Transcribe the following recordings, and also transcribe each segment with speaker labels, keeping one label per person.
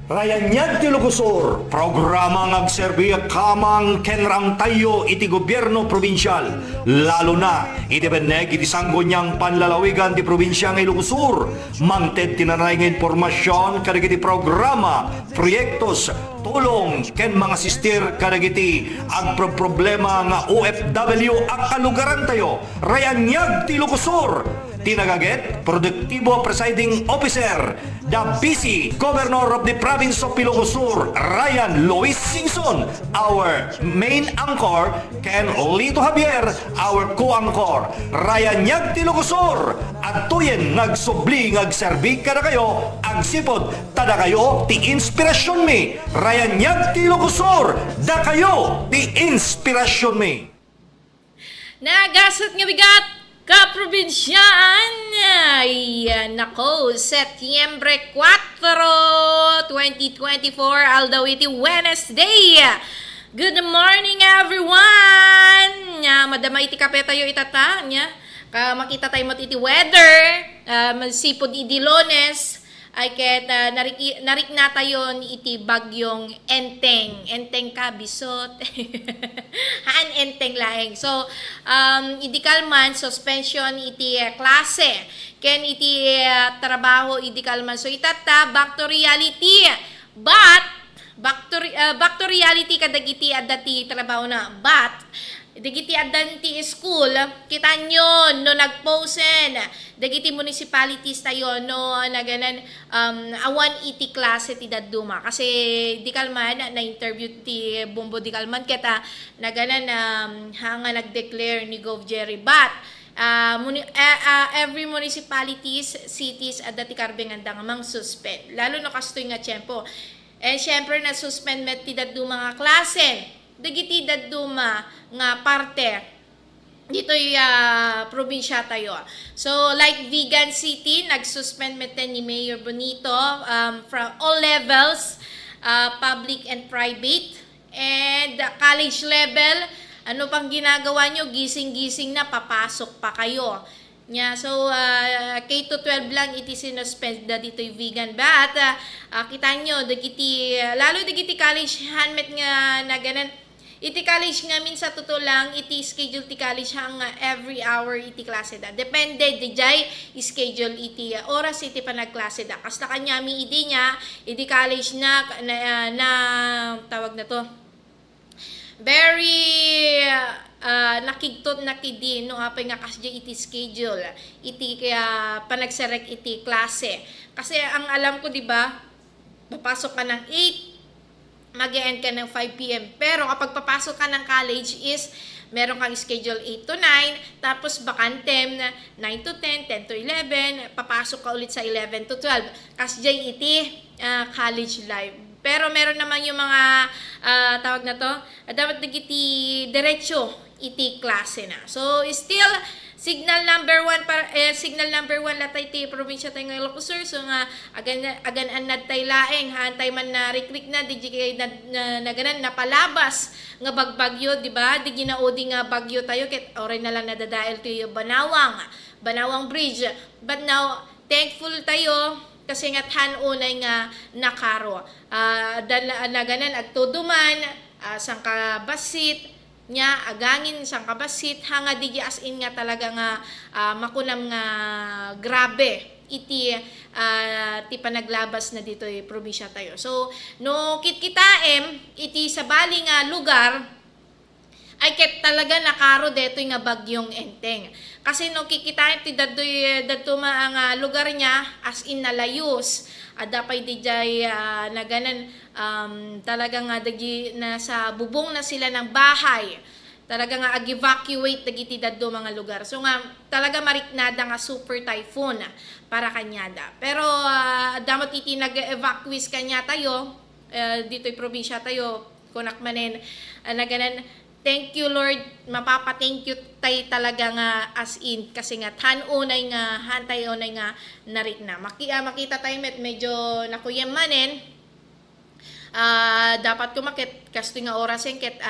Speaker 1: Rayanyag ti Lugosor, programa ngagserbi kamang kenrang tayo iti gobyerno probinsyal. Lalo na, iti beneg iti sanggonyang panlalawigan ti probinsya ng Lugosor. Mangted tinanay ng informasyon kadag iti programa, proyektos, tulong ken mga sister kadag iti agproblema nga OFW ang kalugaran tayo. Rayanyag ti Lugosor. Tinagaget, Produktibo Presiding Officer, the busy Governor of the Province of Ilocos Ryan Luis Singson, our main anchor, Ken Lito Javier, our co-anchor, Ryan Nyag Tilocosor, at tuyen nagsubli ngagserbi kada kayo, agsipod tada kayo ti inspirasyon mi, Ryan Nyag Tilocosor, da kayo ti inspirasyon mi.
Speaker 2: Nagasat nga bigat kaprobinsyaan, ay nako, Setyembre 4, 2024, Aldawiti Wednesday. Good morning everyone. Madama iti kape tayo itata nya. Makita tayo iti weather, masipod iti Lunes. Ay ket narik na tayo iti bagyong enteng kabisot. Haan enteng laeng. So idi kalman suspension iti klase ken iti trabaho idi kalman. So itata back to reality. But back to reality kadagiti adati trabaho na. But dagiti adanti school, kita nyo no nagposen, dagiti municipalities tayo no naganan awan iti klase ti daduma. Kasi di kalman na interview ti Bumbo di kalman kita naganan hanga nag-declare ni Gov Jerry. But every municipalities, cities at dati karbengandang mang suspend. Lalo no kastoy nga tiyempo. And syempre na suspend met ti daduma nga klase. Dagiti daduma nga parte dito probinsya tayo. So like Vigan City, nag-suspend meten ni Mayor Bonito from all levels, public and private, and college level. Ano pang ginagawa nyo? Gising-gising na, papasok pa kayo. So, K-12 lang iti sinuspend da dito yung vegan. But, kita nyo, lalo dagiti college handmet nga na ganan. Iti college nga minsan totoo lang, iti schedule ti college hang every hour iti klase da. Depende, di jay schedule iti oras iti panagklase da. Kasta kanyami iti niya, iti college na tawag na to. Very nakigtot nakidi no apay nga kasya iti schedule iti kaya panagserek iti klase. Kasi ang alam ko di ba, papasok ka ng 8, mag-e-end ka ng 5 p.m. Pero kapag papasok ka ng college is meron kang schedule 8 to 9, tapos bakantem na 9 to 10, 10 to 11, papasok ka ulit sa 11 to 12. Kasya iti college life. Pero meron naman yung mga tawag na to, dapat nagiti diretso iti klase na. So still signal number 1 latay ti probinsya tayo ng Ilocos Sur. So nga agan anad tay laeng hantay man na rikrik na di kay na ganan napalabas nga bagbagyo, di ba? Di ginaudi nga bagyo tayo ket oray na lang nadadael ti Banawang Bridge. But now thankful tayo kasi nga unay nga nakaro. Na ganan agtuduman sangka basit nya agangin sang kabasit hanga digi as in nga talaga nga makunam nga grabe iti ti panaglabas na dito probinsya tayo. So no kitkitaem iti sa bali nga lugar ay ket talaga nakaro deto nga bagyong enteng. Kasi no kikitain ti dadto nga lugar niya as in nalayos. Adapay di jay naganan talaga nga dagi nasa bubong na sila ng bahay. Talaga nga ag-evacuate dagiti dadto mga lugar. So nga talaga mariknada nga super typhoon para kanyada. Pero damat iti nag-evacuate kanya tayo dito'y probinsya tayo kunak manen naganan thank you Lord, mapapa-thank you tayo talaga nga as in kasi nga hanunay nga hantay unay nga narik na. Makita tayo medyo nakuyemanen. Dapat kumakit kasto nga oras ket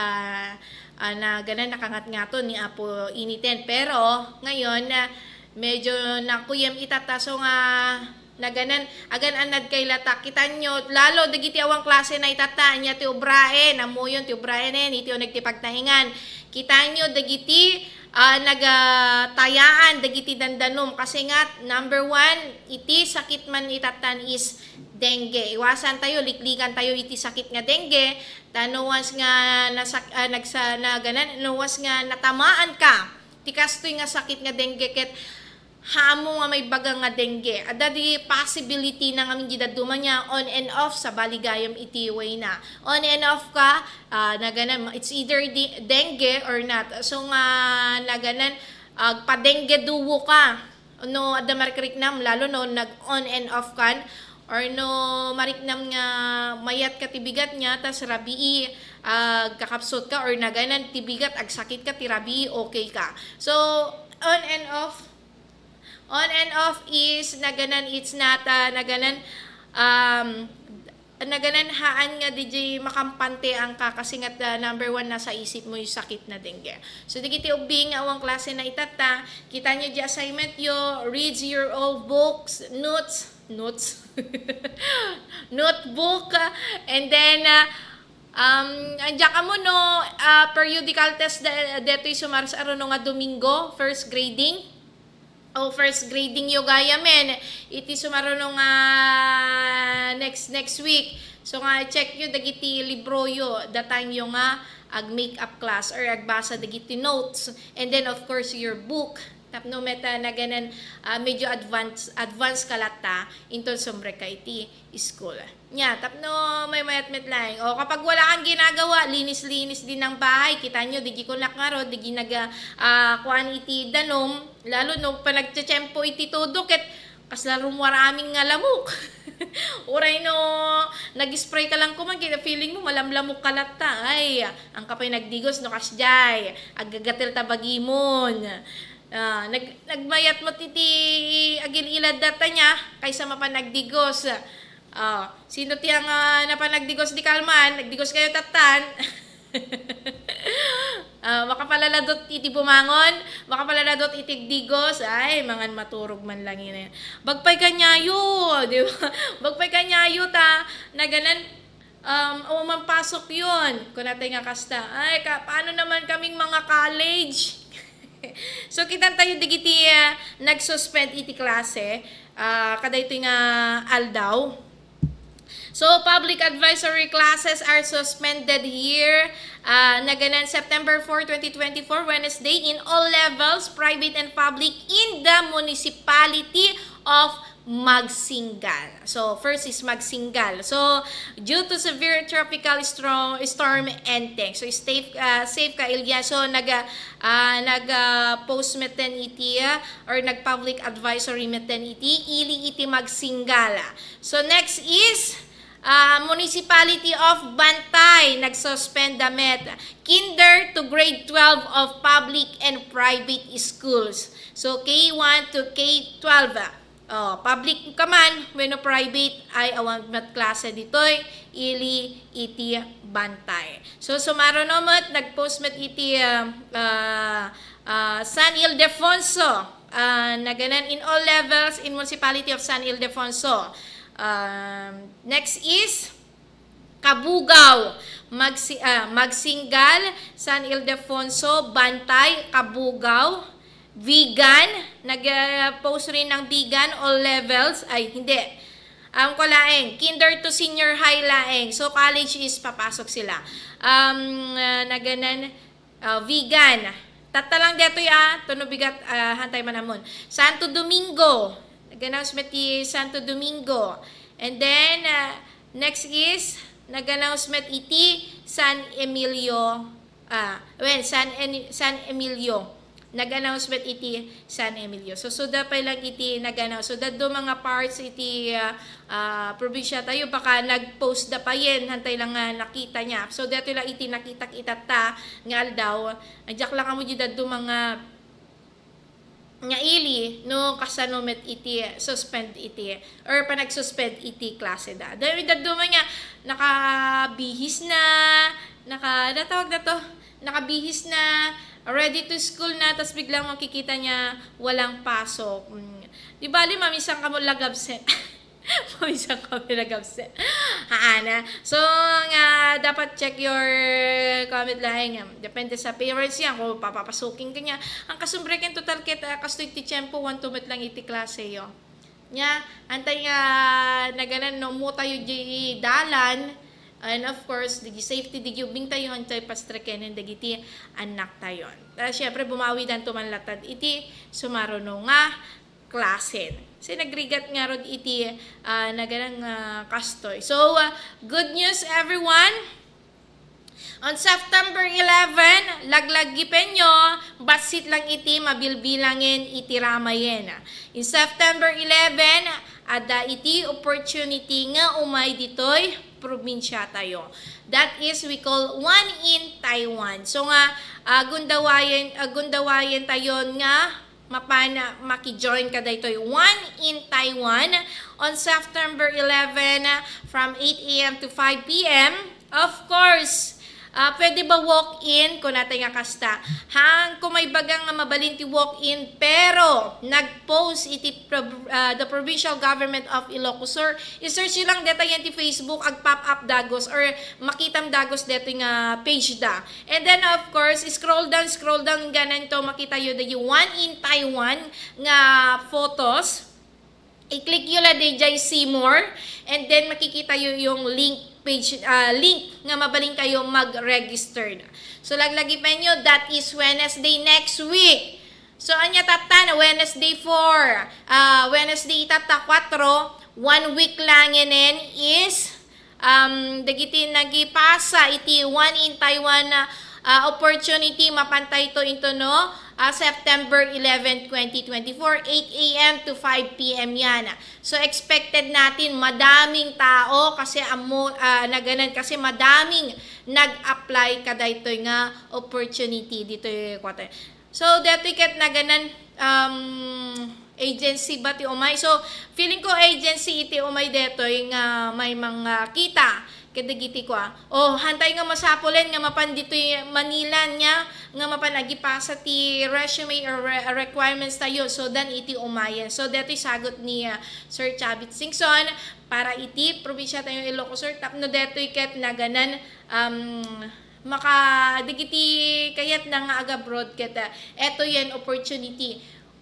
Speaker 2: na ganan nakangat nga to ni Apo initen. Pero ngayon medyo nakuyem itata so nga naganan agan anad kay lata kita nyo lalo dagiti awang klase na itata nya ti ubraen amuyon ti ubraen iti nagti pagtahingan kita nyo dagiti nagatayaan dagiti dandanom kasi nga number 1 iti sakit man itatan is dengue. Iwasan tayo, liklikan tayo iti sakit nga dengue. Once nga once nga natamaan ka, tikastoy nga sakit nga dengue ket hamo nga may baga nga dengue. Ada di possibility na nga gidaduman niya on and off sa baligayam iti way na. On and off ka, naganan it's either dengue or not. So nga naganan pa-dengue duwo ka. No ada mariknam lalo no nag on and off kan or no mariknam nga mayat ka tibigat niya tas rabii kakapsot ka or naganan tibigat ag sakit ka ti rabii okay ka. So on and off is naganan it's not naganan haan nga DJ makampante ang kasi nga number 1 na sa isip mo yung sakit na dengue. So digiti ubing awang klase na itata, kita nyo di assignment yo, read your old books, notes notebook and then andya ka mo no periodical test deto'y sumaras aron nga Domingo first grading yo gaya men iti sumaruno nga next week so nga check yo dagiti libro yo datang yo nga ag makeup class or agbasa dagiti notes and then of course your book tapno meta na ganan medyo advance kalata into sombre ka iti school nya tapno may mayat lang o kapag wala kang ginagawa linis din ng bahay kita nyo digi ko nakngaro digi naga kuan iti danom lalo no pa nagtsempo iti todo ket kaslarong maraming nga lamok uray no nag-spray ka lang kuman kita feeling mo malamlamok kalata ay ang kapay nagdigos no kasjay agagatel tabagimon nagmayat mo titi agil ilad data niya kaysa mapanagdigos. Sino tiyang napanagdigos di kalman, nagdigos kayo tatan. Makapaladot iti bumangon, makapaladot iti digos, ay mangan maturog man lang yun. Bagpay kanyayo, di ba? Bagpay kanyayo ta na ganan mampasok yun. Kung natin nga kasta, ay paano naman kaming mga college? So kita tayo digiti nag-suspend iti klase kada ito nga aldaw. So public advisory classes are suspended here naganan September 4, 2024 Wednesday in all levels private and public in the municipality of Magsingal. So first is Magsingal. So due to severe tropical storm Enteng. So safe ka Ilya. So post meten iti or nag-public advisory meten iti ili iti Magsingal. So next is Municipality of Bantay nagsuspend damit kinder to grade 12 of public and private schools. So K1 to K12. Public ka man, when private ay awang mat klase ditoy, ili iti Bantay. So sumaro nomot, nag-post mat iti San Ildefonso, naganan in all levels in municipality of San Ildefonso. Next is Kabugao, Magsingal, San Ildefonso, Bantay, Kabugao, Vegan, nag-post rin ng vegan, all levels, ay hindi, ko laeng, kinder to senior high laeng, so college is papasok sila, naganan, vegan, tatalang dito tunubigat, hantay manamon, Santo Domingo, nag-announcement ti Santo Domingo, and then, next is, nag-announcement iti San Emilio, San Emilio, nag-announcement iti San Emilio. So dapat lang iti nag-announce. So do mga parts iti probinsya tayo, baka nag-post da pa yen, hantay lang nga nakita niya. So dato lang iti nakita itata nga aldaw, adyak lang kamo di do mga nga ili no kasano met iti suspend iti or panag-suspend iti klase da. Dahil dadto man nga nakabihis na, natawag na to, nakabihis na, ready to school na, tas biglang makikita niya walang pasok. Di bali mamisang kamo lagabse. Mamisang kami lagabse. Haana. So nga dapat check your comment lang. Depende sa parents yan kung papapasukin ka niya. Ang kasumbreken total kita kastoy ti tiyempo 1 to met lang iti klase yo. Nya antay nga naganan no mo tayo di dalan. And of course, di safety di ubing tayo hantay pastreken dagiti anak tayon. Syempre bumawi dan tumanlatad iti sumaruno nga klase. Kasi nagrigat nga rod iti naganang kastoy. So, good news everyone. On September 11, laglagipen nyo, basit lang iti mabilbilangin iti ramayen. In September 11, ada iti opportunity nga umay ditoy probinsya tayo. That is we call One in Taiwan. So nga gundawayen tayon nga mapana maki-join ka daytoy One in Taiwan on September 11 from 8 a.m. to 5 p.m. Of course, pwede ba walk-in kung natin nga kasta? Kung may bagang nga mabalinti walk-in, pero nag-post iti the Provincial Government of Ilocos Sur, i-search nyo lang deta yan ti Facebook, ag pop-up dagos, or makitam dagos dito nga page da. And then of course, scroll down, ganan to, makita yun the One in Taiwan nga photos. I-click yun la DJ see more, and then makikita yun yung link page, link nga mabaling kayo mag-register. So laglagi pa nyo, that is Wednesday next week. So anya tata na Wednesday 4, Wednesday itata 4, 1 week lang yanin is dagiti nagipasa iti One in Taiwan opportunity mapantay to into no September 11, 2024, 8 a.m. to 5 p.m. yan. So expected natin madaming tao kasi na ganun, kasi madaming nag-apply kada ito nga opportunity dito yung kwate. So dito ikat na ganun agency ba ti umay. So feeling ko agency iti umay dito yung may mga kita kadagiti ko hantay nga masapulen nga mapan dito Manila nya nga mapanagipasa ti resume or requirements tayo, so dan iti umayan. So dito sagot ni Sir Chavit Singson para iti probinsya tayo Ilocos Sur, tapno dito iket naganan makadigiti kayat na nga aga-broad keta eto yan opportunity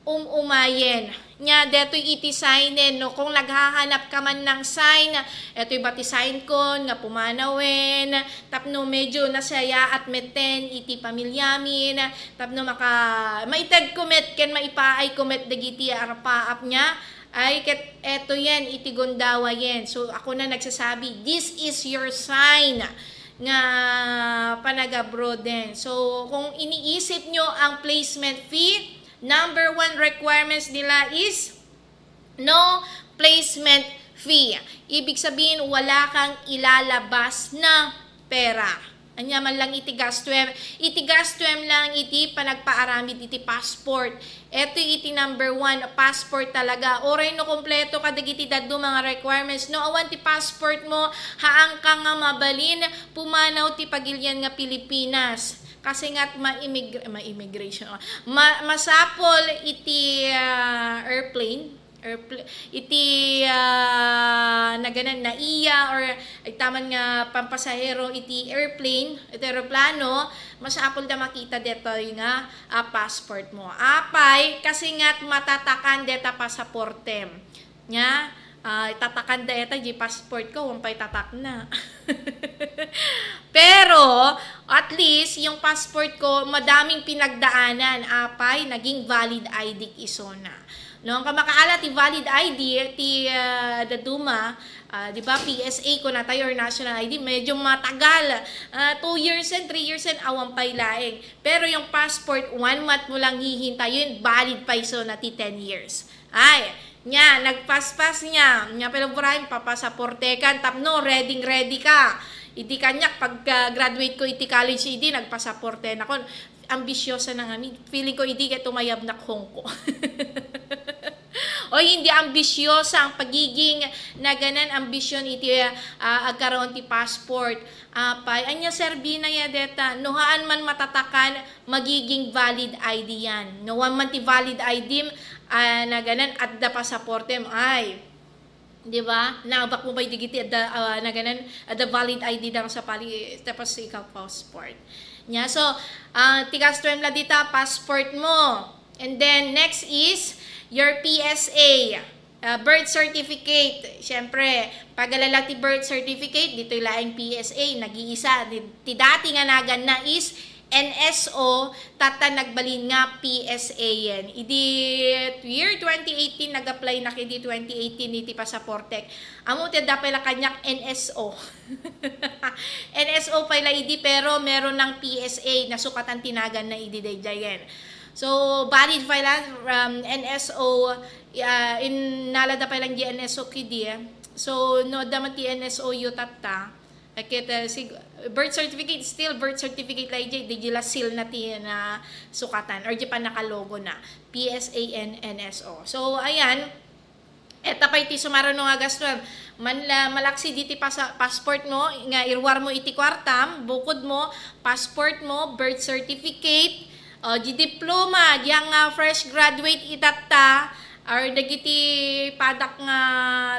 Speaker 2: umayen nya detoy iti signen no, kung naghahanap ka man ng sign, eto'y bati sign kon nga pumanawen, tapno medyo nasaya at meten iti pamilyamin, tapno maitad kumet ken maipaay kumet dagiti arpaap nya ay ket eto yan iti gondawa yen. So ako na nagsasabi, this is your sign nga panag-abroad din. So kung iniisip nyo ang placement fee, number 1 requirements nila is no placement fee. Ibig sabihin, wala kang ilalabas na pera. Anya man lang iti gastuem. Iti gastuem lang iti panagpaaramid iti passport. Ito iti number 1, passport talaga. Oray no kompleto kadagiti daddo mga requirements. No awan ti passport mo, haang ka nga mabalin, pumanaw ti pagilyan nga Pilipinas. Kasi nga't ma-immigration. Masapol iti airplane, iti naganan na iya or taman nga pampasahero iti airplane, iti aeroplano, masapol da makita dito yung passport mo. Apay, kasi nga't matatakan deta pasaportem. Nya, itatakan da ito, di passport ko, wampay tatak na. Pero, at least, yung passport ko, madaming pinagdaanan. Apay, naging valid ID iso na. No, ang kamakaala ti valid ID ti daduma, di ba, PSA ko na tayo or national ID, medyo matagal. 2 years and 3 years and awan pay laeng. Pero yung passport, 1 month mo lang hihintayin, valid pa iso na ti 10 years. Ay, nya, nagpaspas niya. Nya, pero Brian, papasaporte ka, tapno, ready ka. Iti kanyak, pag graduate ko iti college, iti nagpasaporte na ko. Ambisyosa na nga. Feeling ko, iti ka tumayab na kong ko. O hindi ambisyosa ang pagiging na ganan ambisyon iti agkaroon ti passport. Anya serbina ya deta, nuhaan man matatakan, magiging valid ID yan. Nuhaan man ti valid ID, na ganan at da pasaporte ay, di ba? Nakabak mo ba digiti na ganan at the valid ID daw sa pali tapos ikaw passport. Nya so tigas term la dita passport mo. And then next is your PSA, birth certificate. Siyempre, pag-alala ti birth certificate, dito yung laing PSA, nag-iisa. Ti dati nga nagan na is NSO, tata nagbalin nga PSA yan. Idi year 2018, nag-apply na kidi 2018 iti pasaportek. Amo ti dapay la kanyak NSO. NSO pala idi pero meron ng PSA na sukatan tinagan na idi dayjayen. So, valid file NSO, in nalada pa lang di NSO kidi. So, no daman ti NSO yu tata. Birth certificate, still birth certificate la di la seal na ti na sukatan or di pa nakalogo na. PSA and NSO. So, ayan. Eta pa iti sumaro no nga gasto. Malaksi diti passport mo, nga irwar mo iti kwartam, bukod mo, passport mo, birth certificate, di diploma, diyang fresh graduate itata, or dagiti padak nga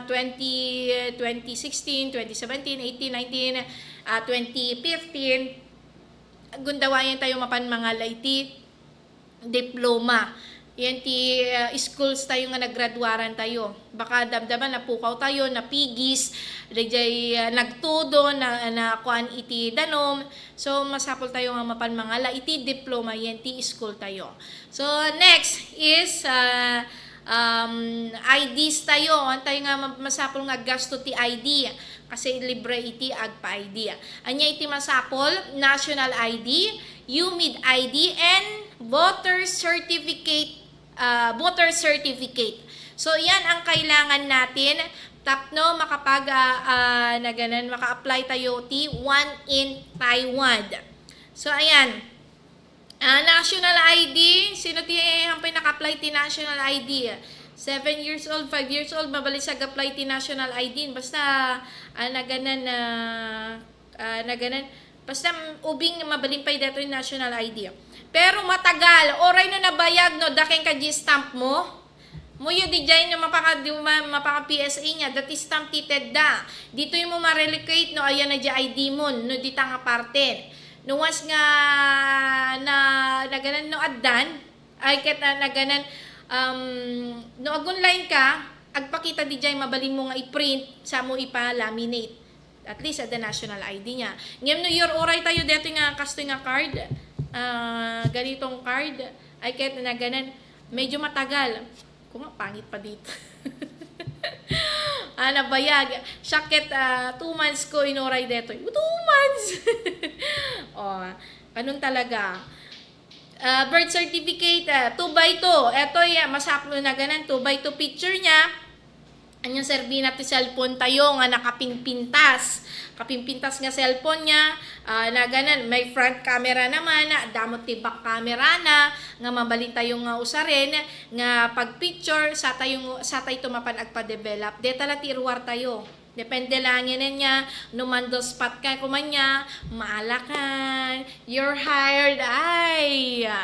Speaker 2: 2016, 2017, 18, 19, 2015, gundawayan tayo mapan mga laiti diploma. Yan ti schools tayo nga naggraduaran tayo. Baka damdaman napukaw tayo, napigis, nagtudo, na kuan iti danom. So, masapol tayo nga mapan mga la. Iti diploma, yan ti school tayo. So, next is IDs tayo. Tayo nga masapol nga gasto ti ID. Kasi libre iti agpa-ID. Anya iti masapol, national ID, UMID ID, and voter certificate. So, yan ang kailangan natin. Tapno, maka-apply tayo ti one in Taiwan. So, ayan. National ID. Sino ti hampay naka-apply ti national ID? 7 years old, 5 years old, mabalisag apply ti national ID. Basta, basta ubing mabalimpay dito yung national ID. Pero matagal, oray no nabayag no, daking ka G-stamp mo. Muyo di dyan no mapaka-PSA niya, dati stamp tited da. Dito yung mo ma-relocate no, ayan na di ID mo, no di tanga parte. No once nga naganan no addan, ay ket naganan no agunline ka, agpakita di dyan mabalin mo nga i-print, sa mo ipa-laminate. At least at the national ID niya. Ngayon no your oray tayo dito nga kasto nga card. Ganitong card ay kahit na ganan medyo matagal kung pangit pa dito. Nabayag syakit 2 months ko inoray dito 2 months. Ganun talaga. Birth certificate 2x2 eto masaplo na ganan 2x2 picture niya. Anyang serbina ti cellphone tayo nga nakapimpintas nga cellphone niya, na ganan, may front camera naman, damot ti back camera na, nga mabalin tayo nga usarin, nga pag picture, sa tayo tumapan agpa-develop, detala ti irwar tayo. Depende lang yan niya, numando spot ka kumanya, maalakan, you're hired,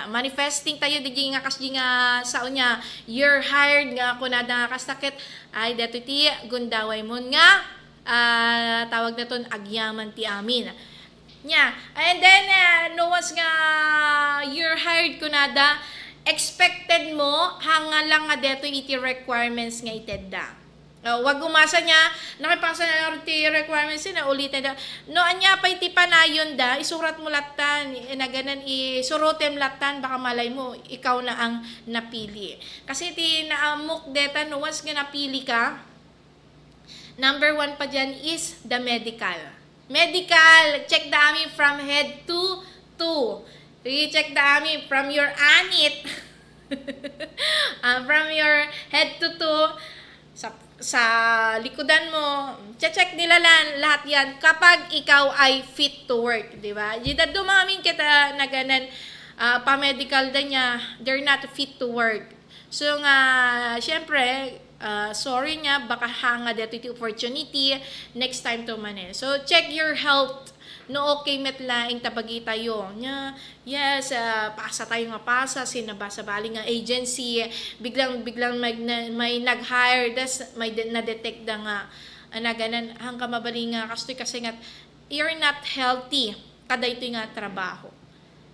Speaker 2: manifesting tayo, di nga kas di nga saon niya, you're hired nga kunada nga kastakit, ay dato ti gundaway mo nga, tawag na ton agyaman ti amin. Nya, and then, no once nga you're hired kunada, expected mo, hanga lang nga deto iti requirements nga itedda. Wag umasa niya, nakipasa na lang ti requirements na ulitin da. No, anya pa iti panayon da, isurat mo latan, na ganan, isurutem latan, baka malay mo, ikaw na ang napili. Kasi ti naamok deta, no, once nga napili ka, number 1 pa dyan is the medical. Medical, check the ami from head to toe. Check the ami from your anit. From your head to toe. Sa likodan mo, check nila lahat yan kapag ikaw ay fit to work, di ba? Dito dumamin kita na ganan, pa-medical da niya, they're not fit to work. So nga, syempre, sorry nga, baka hanga dito iti opportunity, next time to manin. So, check your health. No, okay, metlaing tabagi tayo. Yes, pasa tayo nga pasa, sinabasa bali nga agency, biglang may nag-hire, may na-detect da nga, ganan, hanggang mabali nga, kasi nga, you're not healthy, kada ito nga trabaho.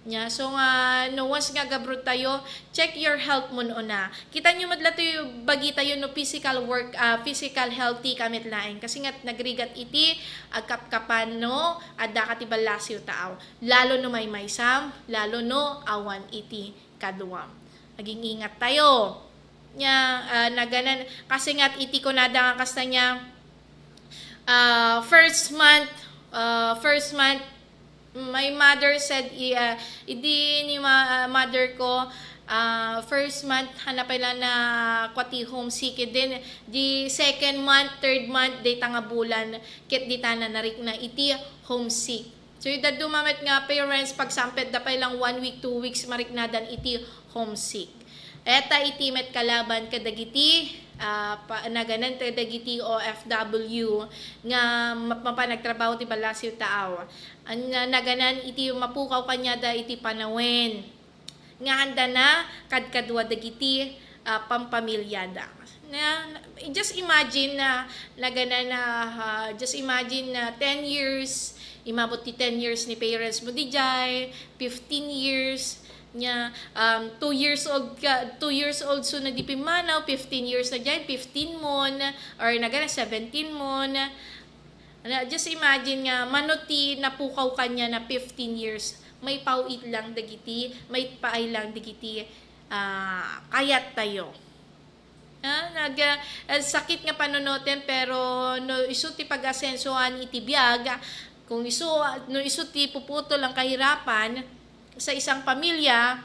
Speaker 2: So nga, no, once nga gabrot tayo, check your health mo na. Kita nyo madla tayo, bagi tayo no physical work, physical healthy kamit laing. Kasi nga, nagrigat iti, agkapkapan no, adda katibalasyo tao. Lalo no may maysam, lalo no awan iti kaduam. Naging ingat tayo. Na ganan, kasi nga iti ko nada nga kasta niya, first month, my mother said, idi ni mother ko, first month, hanap pala na kwati homesick din. Di second month, third month, di tanga bulan, kit di tana narik na iti homesick. So, yung dumamit nga parents, pag sampet da pa lang 1 week, 2 weeks, marik na dan iti homesick. Eta iti met kalaban kadagiti, na ganan kadagiti OFW nga mapanagtrabaho ti balasyo tao. Na ganan iti mapukaw kanya da iti panawin. Nga handa na kadkadwa dagiti pampamilyada. Just imagine na ganan na just imagine na 10 years, imabot ti 10 years ni parents mo di jay, 15 years nya 2 years old so na di pimanaw, 15 years na dyan, 15 mon or nagana 17 mon. Just imagine nga manuti napukaw kanya na 15 years, may pauit lang dagiti, may paay lang dagiti, kayat tayo. Sakit nga panunoten pero no isu ti pag-asensoan iti biag, kung isu ti puputo lang kahirapan sa isang pamilya,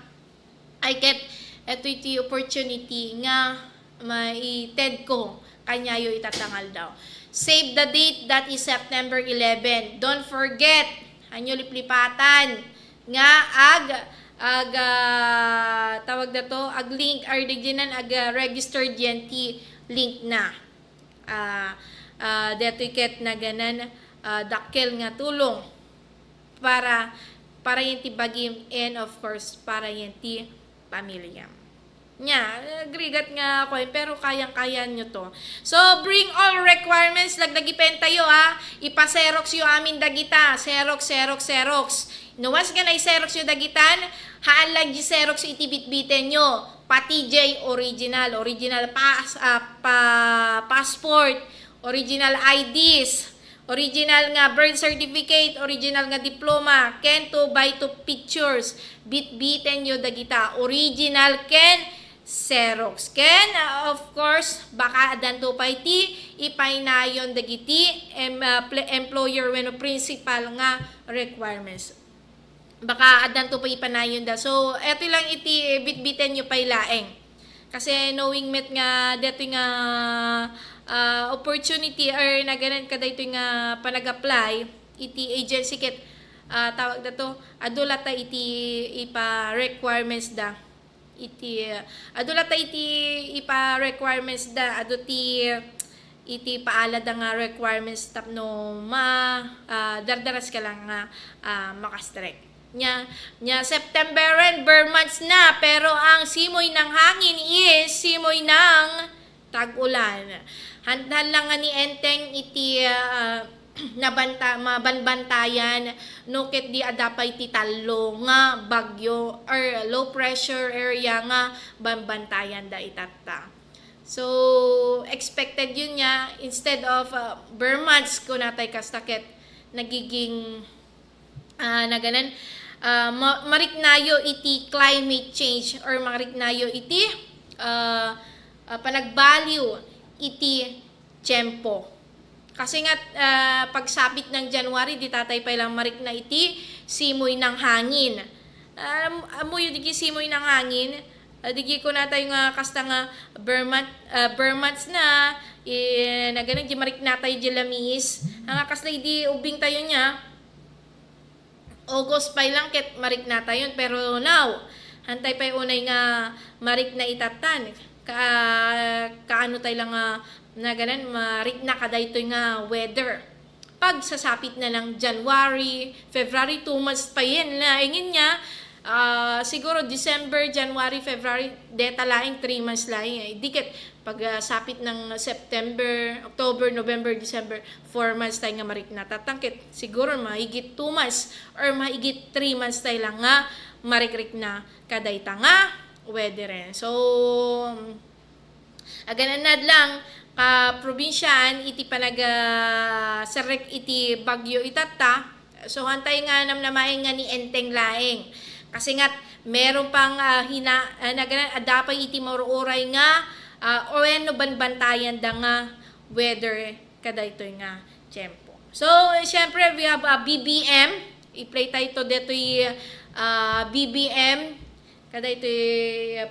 Speaker 2: I get eto iti opportunity nga mai-TED ko kanyayo itatangal daw. Save the date, that is September 11. Don't forget, anyo liplipatan nga tawag na to, ag link or diginan registered DNT link na. Deto iket na ganan dakkel nga tulong para yung ti bagim and of course para yung ti pamilya. Agregat nga ako pero kayang-kaya nyo to. So, bring all requirements, lagdagipen tayo ipa-xerox yung amin dagita, xerox. Nuwas nga na i-xerox yung dagitan, haan lang i-xerox itibit-biten nyo, pati J original passport, original IDs, original nga birth certificate, original nga diploma, ken 2x2 pictures, bit-biten nyo dagita, original ken xerox. Ken, of course, baka adanto pa iti, ipaynayon dagiti, employer when principal nga requirements. Baka adanto pa ipanayon da. So, eto lang iti, bit-biten nyo paylaeng. Kasi knowing met nga, dito nga, opportunity or na ganun kada ito nga panag-apply iti agency kit tawag na to adulata iti ipa-requirements da iti adulata iti ipa-requirements da aduti iti paalada nga requirements tapno dardaras ka lang nga makastrek nya September and bare months na pero ang simoy ng hangin is simoy ng tag-ulan. Handan lang nga ni Enteng iti mabanbantayan no ket di adapay ti tallo nga bagyo or low pressure area nga banbantayan da itatta. So, expected yun niya, instead of bare months ko natay kastakit, nagiging na ganan, mariknayo iti climate change or mariknayo iti panagbalyo iti tiyempo. Kasi nga, pagsapit ng January, di tatay pa lang marik na iti simoy ng hangin. Amoy di simoy ng hangin, digi ko na tayo nga kasta nga Burmats na, na ganun, di marik na tayo di lamis. Ang kasta di ubing tayo niya, August pa lang ket marik na tayo. Pero now, hantay pa yung unay nga marik na itatan. Kaano tayo lang na ganun, marik na kada ito nga weather. Pag sasapit na ng January, February, 2 months pa yan na ingin niya, siguro December, January, February, deta laing 3 months laing. Dikit pag sapit ng September, October, November, December, 4 months tayo nga marik na tatangkit. Siguro mahigit 2 months or mahigit 3 months tayo lang nga marikrik na kadayta nga weather. So, agananad lang probinsyan iti panag serek iti bagyo itata. So hantay nga namnamain nga ni enteng laeng. Kasi nga meron pang adapay iti maruoray nga o ano banbantayan da nga weather kada ito nga tiyempo. So syempre we have BBM. I-play tayo dito BBM. Kada ito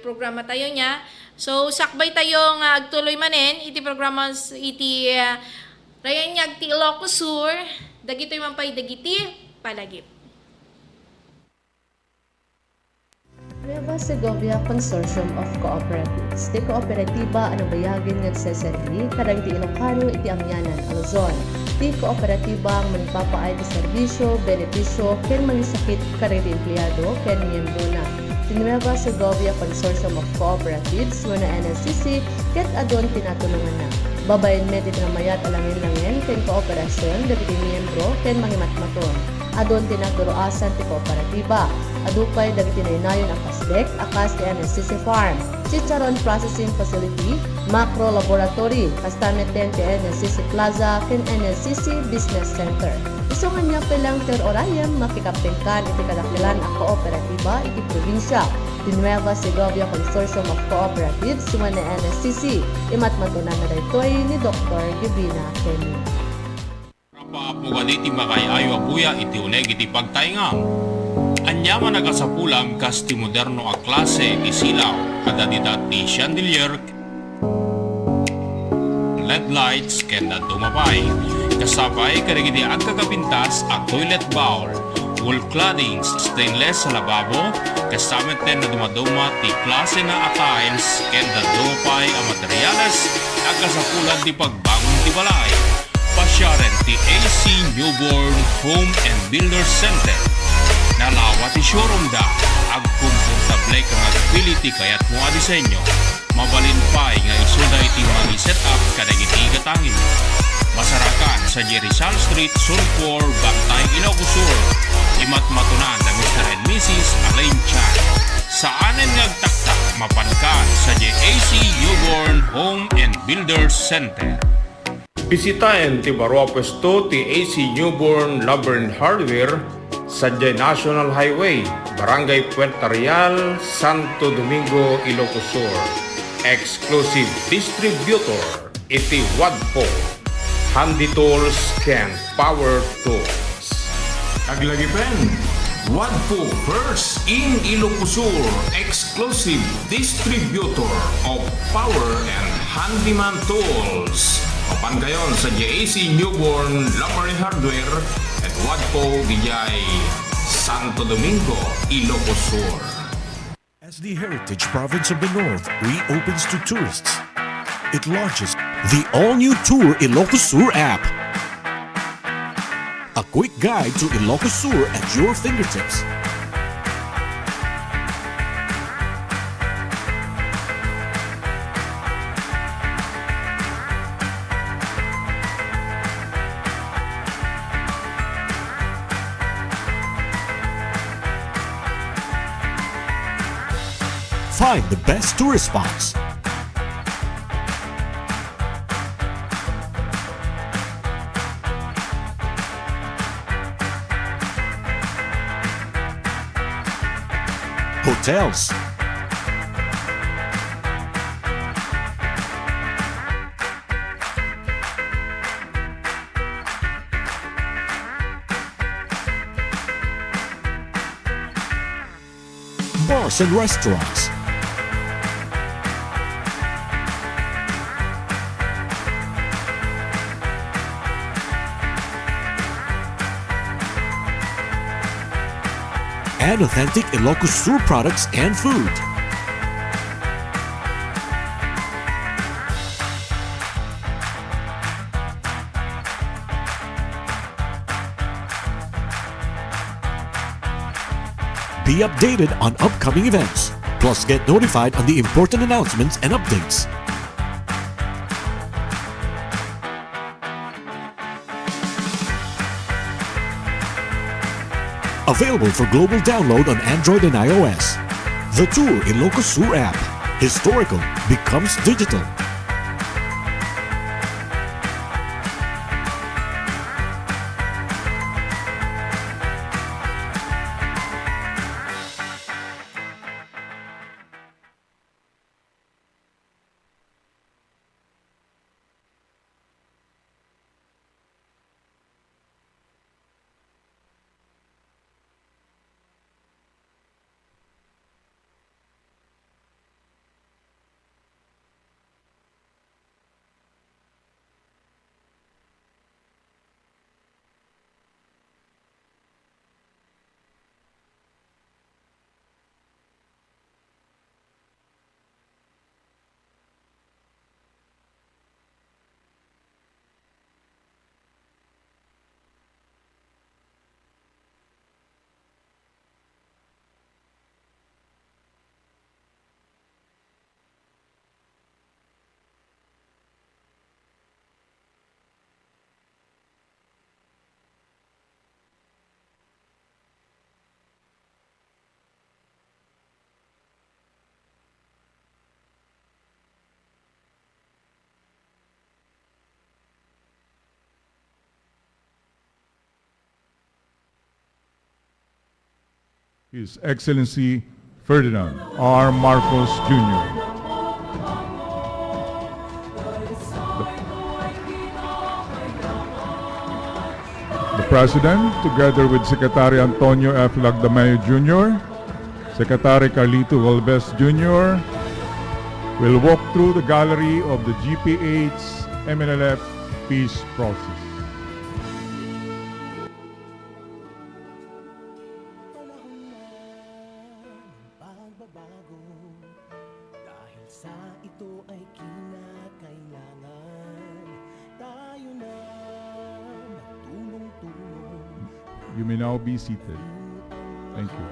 Speaker 2: programa tayo niya. So sakbay tayo nga agtuloy manen iti programa iti rayan niya ti Ilocos Sur. Dagitoy man pay dagiti palagip.
Speaker 3: Nueva Segovia Consortium of Cooperatives. Ti kooperatiba ano bayagin nga seseri kadang ti Ilocano iti amyanan a Luzon. Ti kooperatiba ang manpapaay ti serbisyo, benepisyo ken mangisakit kadagiti empleyado ken miyembro na. Ti Nueva Segovia Consortium of Cooperatives wano NSCC ket adon tinatulungan na. Babayan med iti namayat alangin-langin ken kooperasyon dagiti miyembro ken mangimatmaton. Adon tinaturoasan ti kooperatiba. Adupay dagiti naynayon ang kasdek akas ti NSCC Farm, Chicharon Processing Facility, Macro Laboratory, kastameten ti NSCC Plaza ken NSCC Business Center. Isungan niya pelang ter-orayam makikapengkan iti kadakilan ang kooperatiba iti probinsya. Ti Nueva Segovia Consortium of Cooperatives suman na NSCC. Imatmatunan na daytoy ni Dr. Gibina Kenny.
Speaker 4: Rapaapo ganiti makayayo abuya iti uneg iti pagtaingam. Anyaman nagasapulam kas ti moderno a klase isilaw kada didati chandelier LED lights kenda dumapay kasabay kadagiti agkakapintas a toilet bowl wall claddings stainless sa lababo kasameten na dumaduma ti klase na a tiles kenda dumapay a materyales agkasapulan ti pagbangon ti balay pasyaren ti AC Newborn Home and Builder Center. Nalawa ti showroom da, agkomportable kang agpili ti kayat mo a disenyo. Mabalin pa'y nga isuda iti magi-set up kadagiti gatangin. Masarakan sa Rizal Street, Sulphur, Bantay, Ilocos Sur. Imatmatunan na Mr. and Mrs. Alain Chan. Saanen ngagtaktak mapankan sa JAC Newborn Home and Builder Center.
Speaker 5: Bisitahin ti Barua Pwesto ti AC Newborn Labern Hardware sa National Highway, Barangay Puerto Real, Santo Domingo, Ilocos Sur. Exclusive distributor iti Wadpo, Handy Tools ken Power Tools.
Speaker 6: Aglagipen, Wadpo first in Ilocos Sur, exclusive distributor of power and handyman tools. Mapangayon sa JAC Newborn Lumber Hardware at Wadpo Dijay, Santo Domingo, Ilocos Sur.
Speaker 7: As the heritage province of the North reopens to tourists, it launches the all-new Tour Ilocos Sur app. A quick guide to Ilocos Sur at your fingertips. Find the best tourist spots. hotels, bars and restaurants, and authentic Ilocos Sur products and food. Be updated on upcoming events, plus get notified on the important announcements and updates. Available for global download on Android and iOS. The Tour Ilocos Sur app. Historical becomes digital.
Speaker 8: His Excellency Ferdinand R. Marcos Jr. The President, together with Secretary Antonio F. Lagdamayo Jr., Secretary Carlito Galvez Jr., will walk through the gallery of the GPH MNLF peace process.
Speaker 9: Pagbabago dahil sa ito ay kinakailangan tayo na magtulong-tulong.
Speaker 8: You may now be seated. Thank you.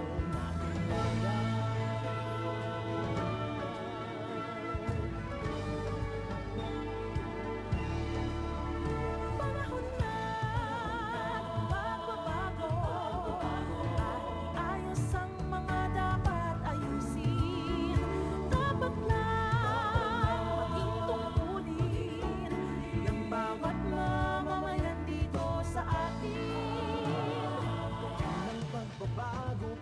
Speaker 9: Pagbabago,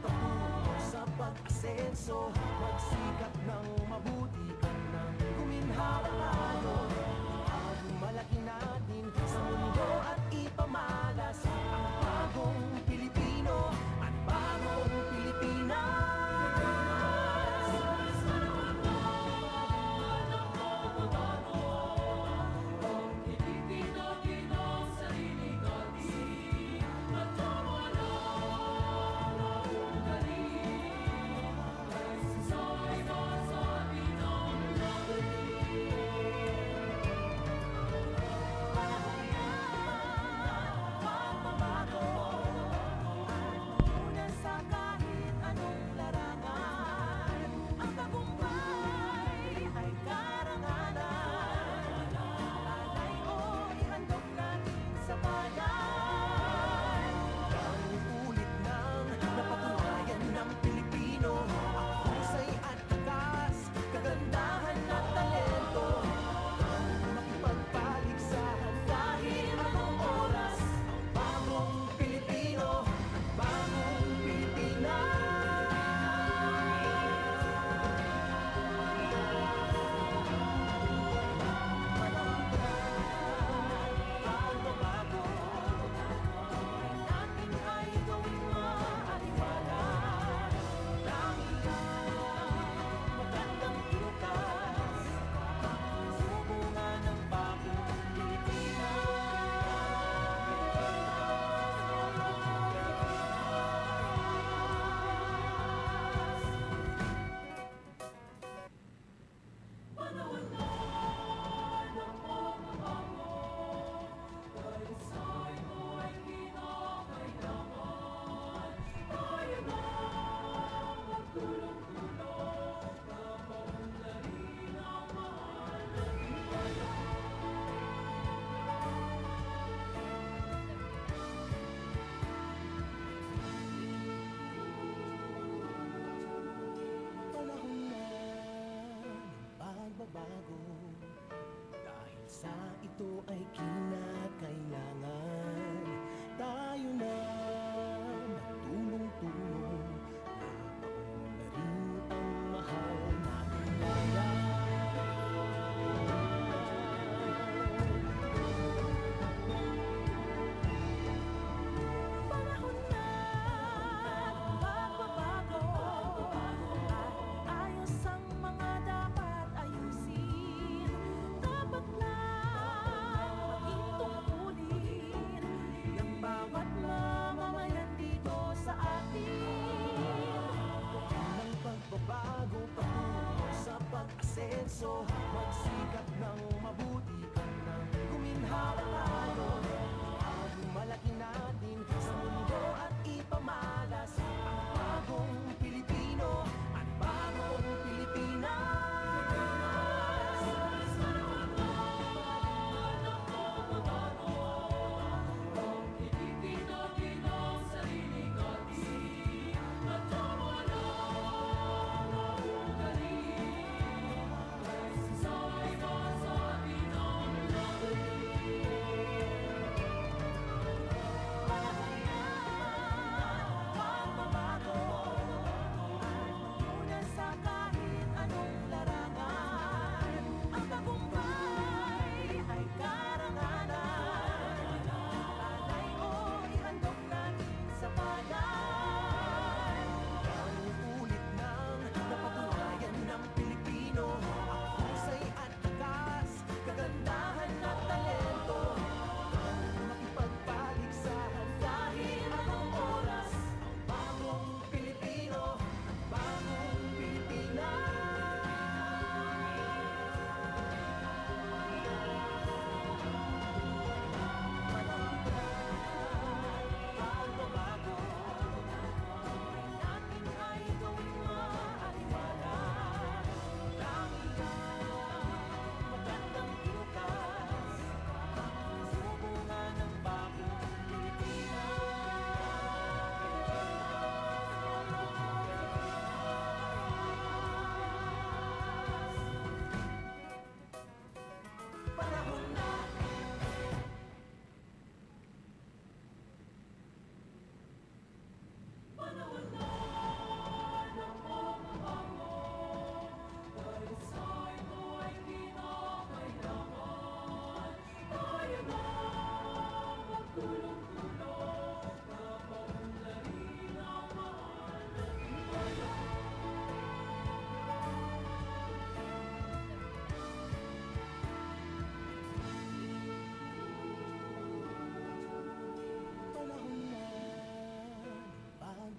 Speaker 9: pag-asenso, magsikap ng mabuti ka nang guminhawa tayo. Ang malaki natin sa mundo at ipamalas ang bagong Pilipino at bagong Pilipinas.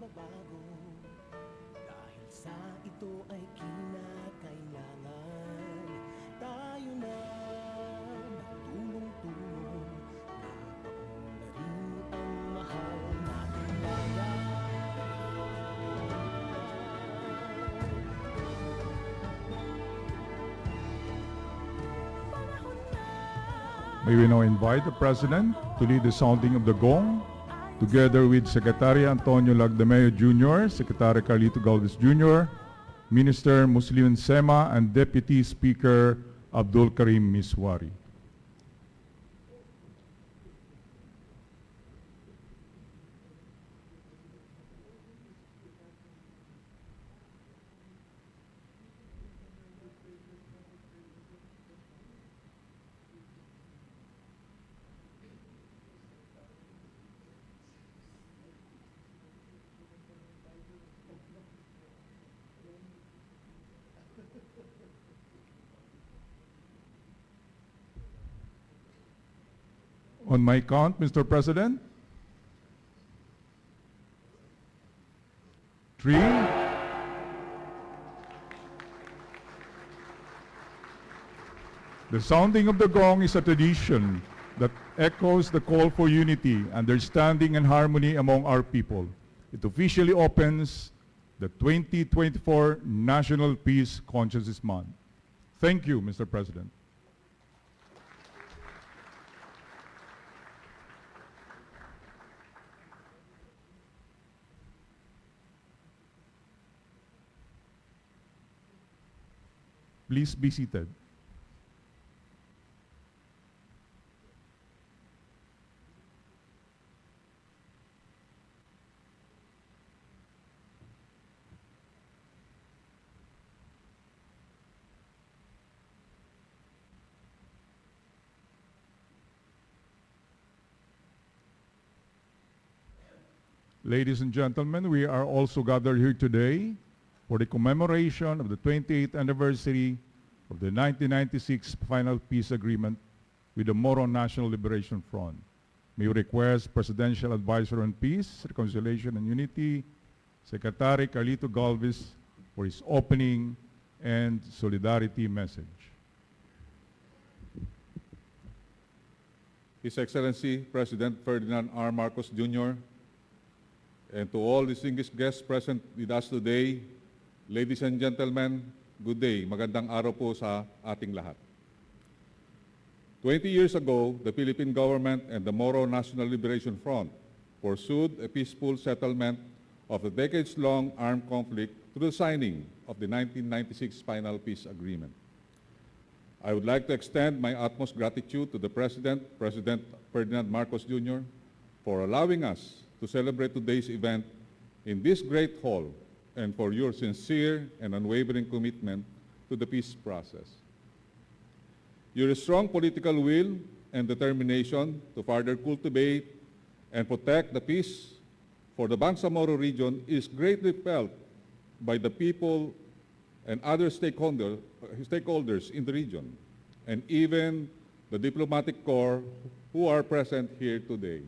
Speaker 9: Pagbabago, dahil sa ito ay kinakailangan tayo na magtulong-tulong na paunlarin ang mahal nating bayan.
Speaker 8: May we now invite the President to lead the sounding of the gong, together with Secretary Antonio Lagdameo Jr., Secretary Carlito Galvez Jr., Minister Muslim Sema, and Deputy Speaker Abdul Karim Miswari. On my count, Mr. President. 3. The sounding of the gong is a tradition that echoes the call for unity, understanding, and harmony among our people. It officially opens the 2024 National Peace Consciousness Month. Thank you, Mr. President. Please be seated. Ladies and gentlemen, we are also gathered here today for the commemoration of the 28th anniversary of the 1996 Final Peace Agreement with the Moro National Liberation Front. May we request Presidential Advisor on Peace, Reconciliation and Unity, Secretary Carlito Galvez, for his opening and solidarity message.
Speaker 10: His Excellency President Ferdinand R. Marcos Jr., and to all distinguished guests present with us today, ladies and gentlemen, good day. Magandang araw po sa ating lahat. 20 years ago, the Philippine government and the Moro National Liberation Front pursued a peaceful settlement of the decades-long armed conflict through the signing of the 1996 Final Peace Agreement. I would like to extend my utmost gratitude to the President Ferdinand Marcos Jr., for allowing us to celebrate today's event in this great hall and for your sincere and unwavering commitment to the peace process. Your strong political will and determination to further cultivate and protect the peace for the Bangsamoro region is greatly felt by the people and other stakeholders in the region, and even the diplomatic corps who are present here today.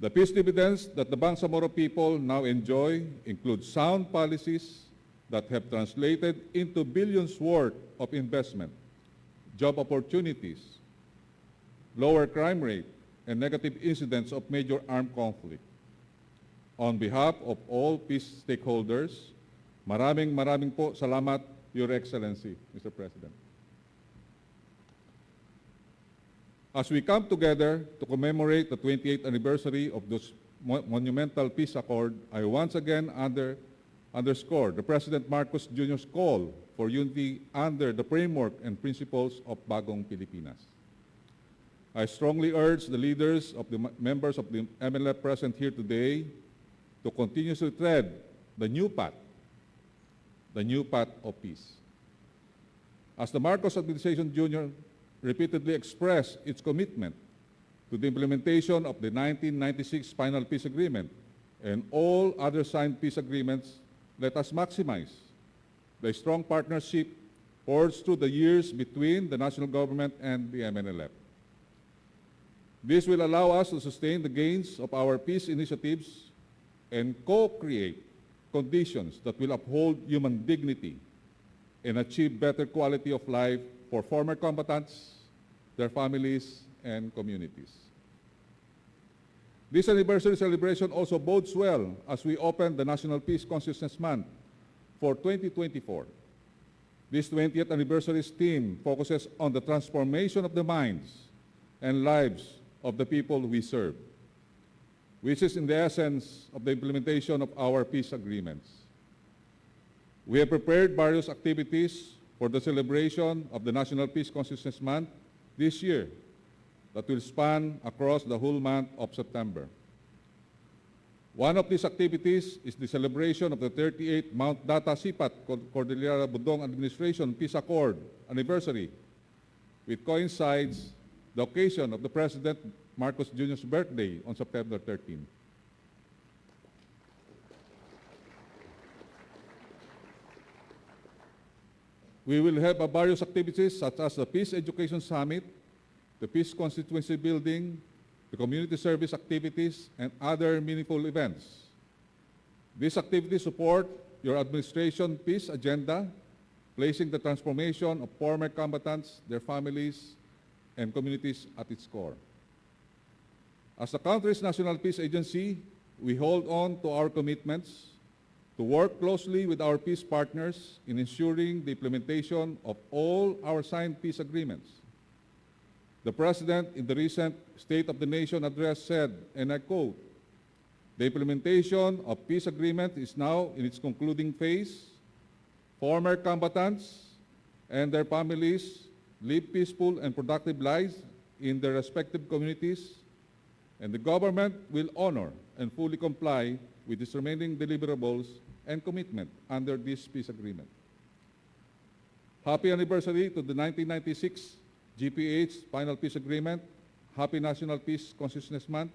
Speaker 10: The peace dividends that the Bangsamoro people now enjoy include sound policies that have translated into billions worth of investment, job opportunities, lower crime rate, and negative incidents of major armed conflict. On behalf of all peace stakeholders, maraming po salamat, Your Excellency, Mr. President. As we come together to commemorate the 28th anniversary of this monumental peace accord, I once again underscore the President Marcos Jr.'s call for unity under the framework and principles of Bagong Pilipinas. I strongly urge the leaders of the members of the MLF present here today to continuously tread the new path of peace. As the Marcos administration Jr. repeatedly expressed its commitment to the implementation of the 1996 Final Peace Agreement and all other signed peace agreements, let us maximize the strong partnership forged through the years between the national government and the MNLF. This will allow us to sustain the gains of our peace initiatives and co-create conditions that will uphold human dignity and achieve better quality of life for former combatants, their families, and communities. This anniversary celebration also bodes well as we open the National Peace Consciousness Month for 2024. This 20th anniversary's theme focuses on the transformation of the minds and lives of the people we serve, which is in the essence of the implementation of our peace agreements. We have prepared various activities for the celebration of the National Peace Consciousness Month this year that will span across the whole month of September. One of these activities is the celebration of the 38th Mount Data Sipat Cordillera Budong Administration Peace Accord anniversary, which coincides the occasion of the President Marcos Jr.'s birthday on September 13. We will have various activities such as the Peace Education Summit, the Peace Constituency Building, the community service activities, and other meaningful events. These activities support your administration peace agenda, placing the transformation of former combatants, their families, and communities at its core. As the country's National Peace Agency, we hold on to our commitments to work closely with our peace partners in ensuring the implementation of all our signed peace agreements. The President in the recent State of the Nation address said, and I quote, "The implementation of peace agreement is now in its concluding phase. Former combatants and their families live peaceful and productive lives in their respective communities, and the government will honor and fully comply with its remaining deliverables and commitment under this peace agreement." Happy anniversary to the 1996 GPH Final Peace Agreement. Happy National Peace Consciousness Month.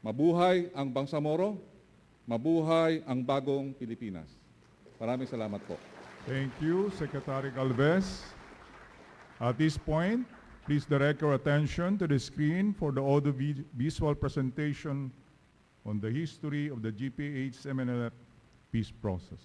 Speaker 10: Mabuhay ang Bangsamoro. Mabuhay ang bagong Pilipinas. Maraming salamat po.
Speaker 8: Thank you, Secretary Galvez. At this point, please direct your attention to the screen for the audio-visual presentation on the history of the GPH MNLF peace process.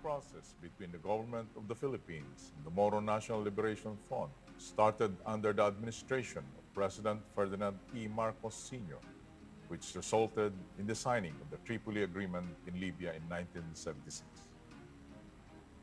Speaker 11: process between the government of the Philippines and the Moro National Liberation Front started under the administration of President Ferdinand E. Marcos Sr., which resulted in the signing of the Tripoli Agreement in Libya in 1976.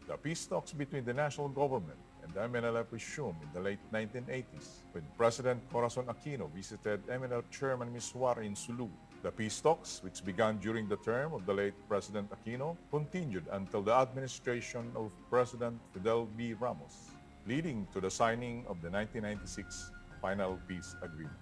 Speaker 11: The peace talks between the national government and the MNLF resumed in the late 1980s when President Corazon Aquino visited MNLF Chairman Miswar in Sulu. The peace talks, which began during the term of the late President Aquino, continued until the administration of President Fidel B. Ramos, leading to the signing of the 1996 Final Peace Agreement.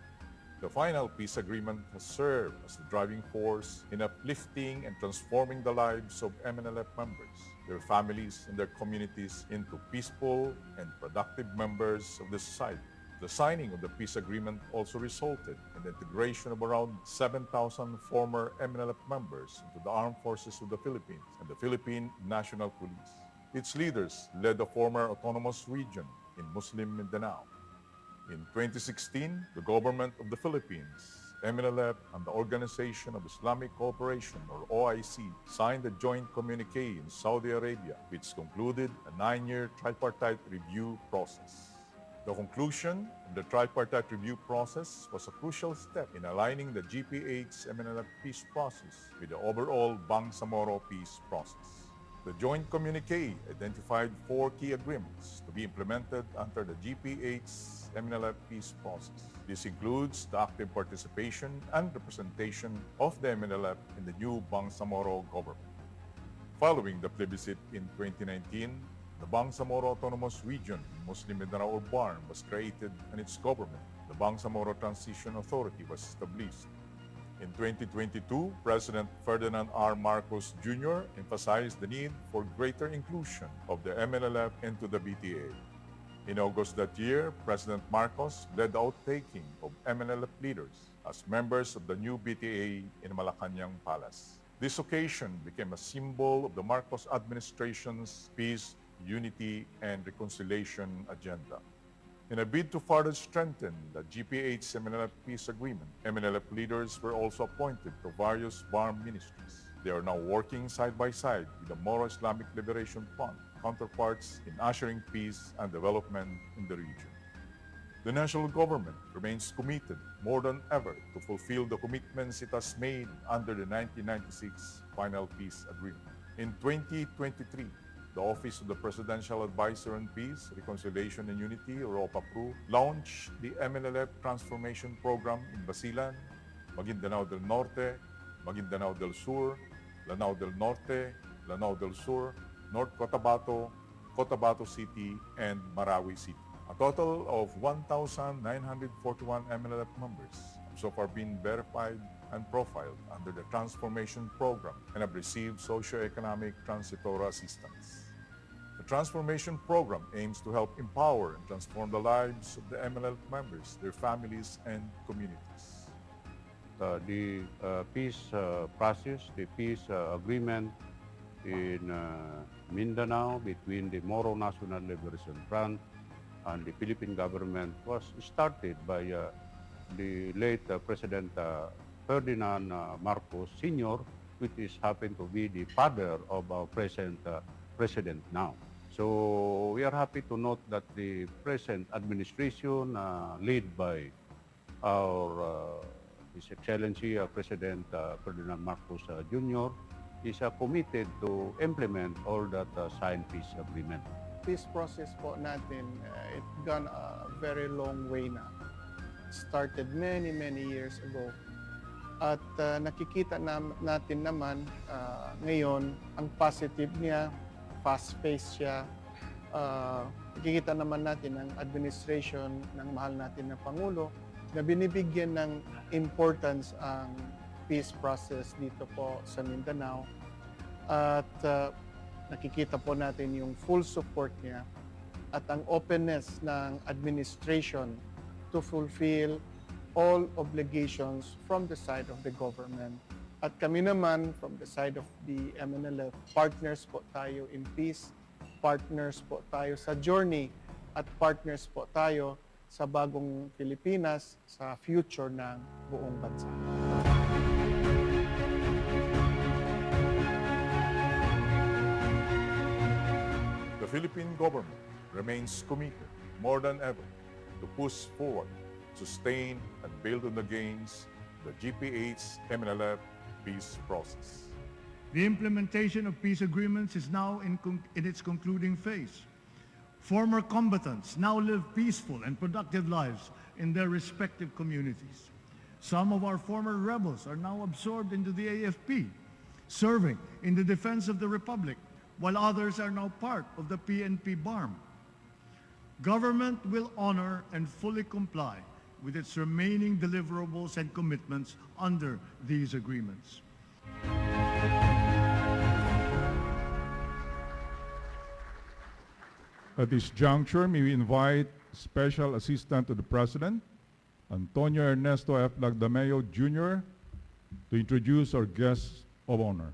Speaker 11: The Final Peace Agreement has served as the driving force in uplifting and transforming the lives of MNLF members, their families, and their communities into peaceful and productive members of the society. The signing of the peace agreement also resulted in the integration of around 7,000 former MNLF members into the armed forces of the Philippines and the Philippine National Police. Its leaders led the former autonomous region in Muslim Mindanao. In 2016, the government of the Philippines, MNLF, and the Organization of Islamic Cooperation, or OIC, signed a joint communique in Saudi Arabia, which concluded a 9-year tripartite review process. The conclusion of the tripartite review process was a crucial step in aligning the GPH-MNLF peace process with the overall Bangsamoro peace process. The joint communique identified 4 key agreements to be implemented under the GPH-MNLF peace process. This includes the active participation and representation of the MNLF in the new Bangsamoro government. Following the plebiscite in 2019, the Bangsamoro Autonomous Region in Muslim Mindanao or BARM was created and its government, the Bangsamoro Transition Authority, was established. In 2022, President Ferdinand R. Marcos Jr. emphasized the need for greater inclusion of the MNLF into the BTA. In August that year, President Marcos led the outtaking of MNLF leaders as members of the new BTA in Malacanang Palace. This occasion became a symbol of the Marcos administration's peace, unity, and reconciliation agenda. In a bid to further strengthen the GPH-MNLF peace agreement, MNLF leaders were also appointed to various BARM ministries. They are now working side by side with the Moro Islamic Liberation Front counterparts in ushering peace and development in the region. The national government remains committed more than ever to fulfill the commitments it has made under the 1996 Final Peace Agreement. In 2023, the Office of the Presidential Advisor on Peace, Reconciliation and Unity, or OPAPRU, launched the MNLF Transformation Program in Basilan, Maguindanao del Norte, Maguindanao del Sur, Lanao del Norte, Lanao del Sur, North Cotabato, Cotabato City, and Marawi City. A total of 1,941 MNLF members have so far been verified and profiled under the Transformation Program and have received socio-economic transitory assistance. The Transformation Program aims to help empower and transform the lives of the MNLF members, their families, and communities.
Speaker 12: The peace process, the peace agreement in Mindanao between the Moro National Liberation Front and the Philippine government was started by the late President Ferdinand Marcos Sr., which is happened to be the father of our present president now. So we are happy to note that the present administration, led by our His Excellency President Ferdinand Marcos Jr., is committed to implement all that signed peace agreement.
Speaker 13: Peace process po natin, it gone a very long way na. Started many years ago. At nakikita natin naman ngayon ang positive niya, fast-paced siya. Nakikita naman natin ang administration ng mahal natin na Pangulo na binibigyan ng importance ang peace process dito po sa Mindanao. At nakikita po natin yung full support niya at ang openness ng administration to fulfill all obligations from the side of the government. At kami naman, from the side of the MNLF, partners po tayo in peace, partners po tayo sa journey, at partners po tayo sa bagong Pilipinas, sa future ng buong bansa.
Speaker 11: Philippine government remains committed more than ever to push forward, sustain, and build on the gains the GPH-MNLF peace process.
Speaker 14: The implementation of peace agreements is now in its concluding phase. Former combatants now live peaceful and productive lives in their respective communities. Some of our former rebels are now absorbed into the AFP, serving in the defense of the Republic, while others are now part of the PNP BARM. Government will honor and fully comply with its remaining deliverables and commitments under these agreements.
Speaker 8: At this juncture, may we invite Special Assistant to the President, Antonio Ernesto F. Lagdameo Jr., to introduce our guests of honor.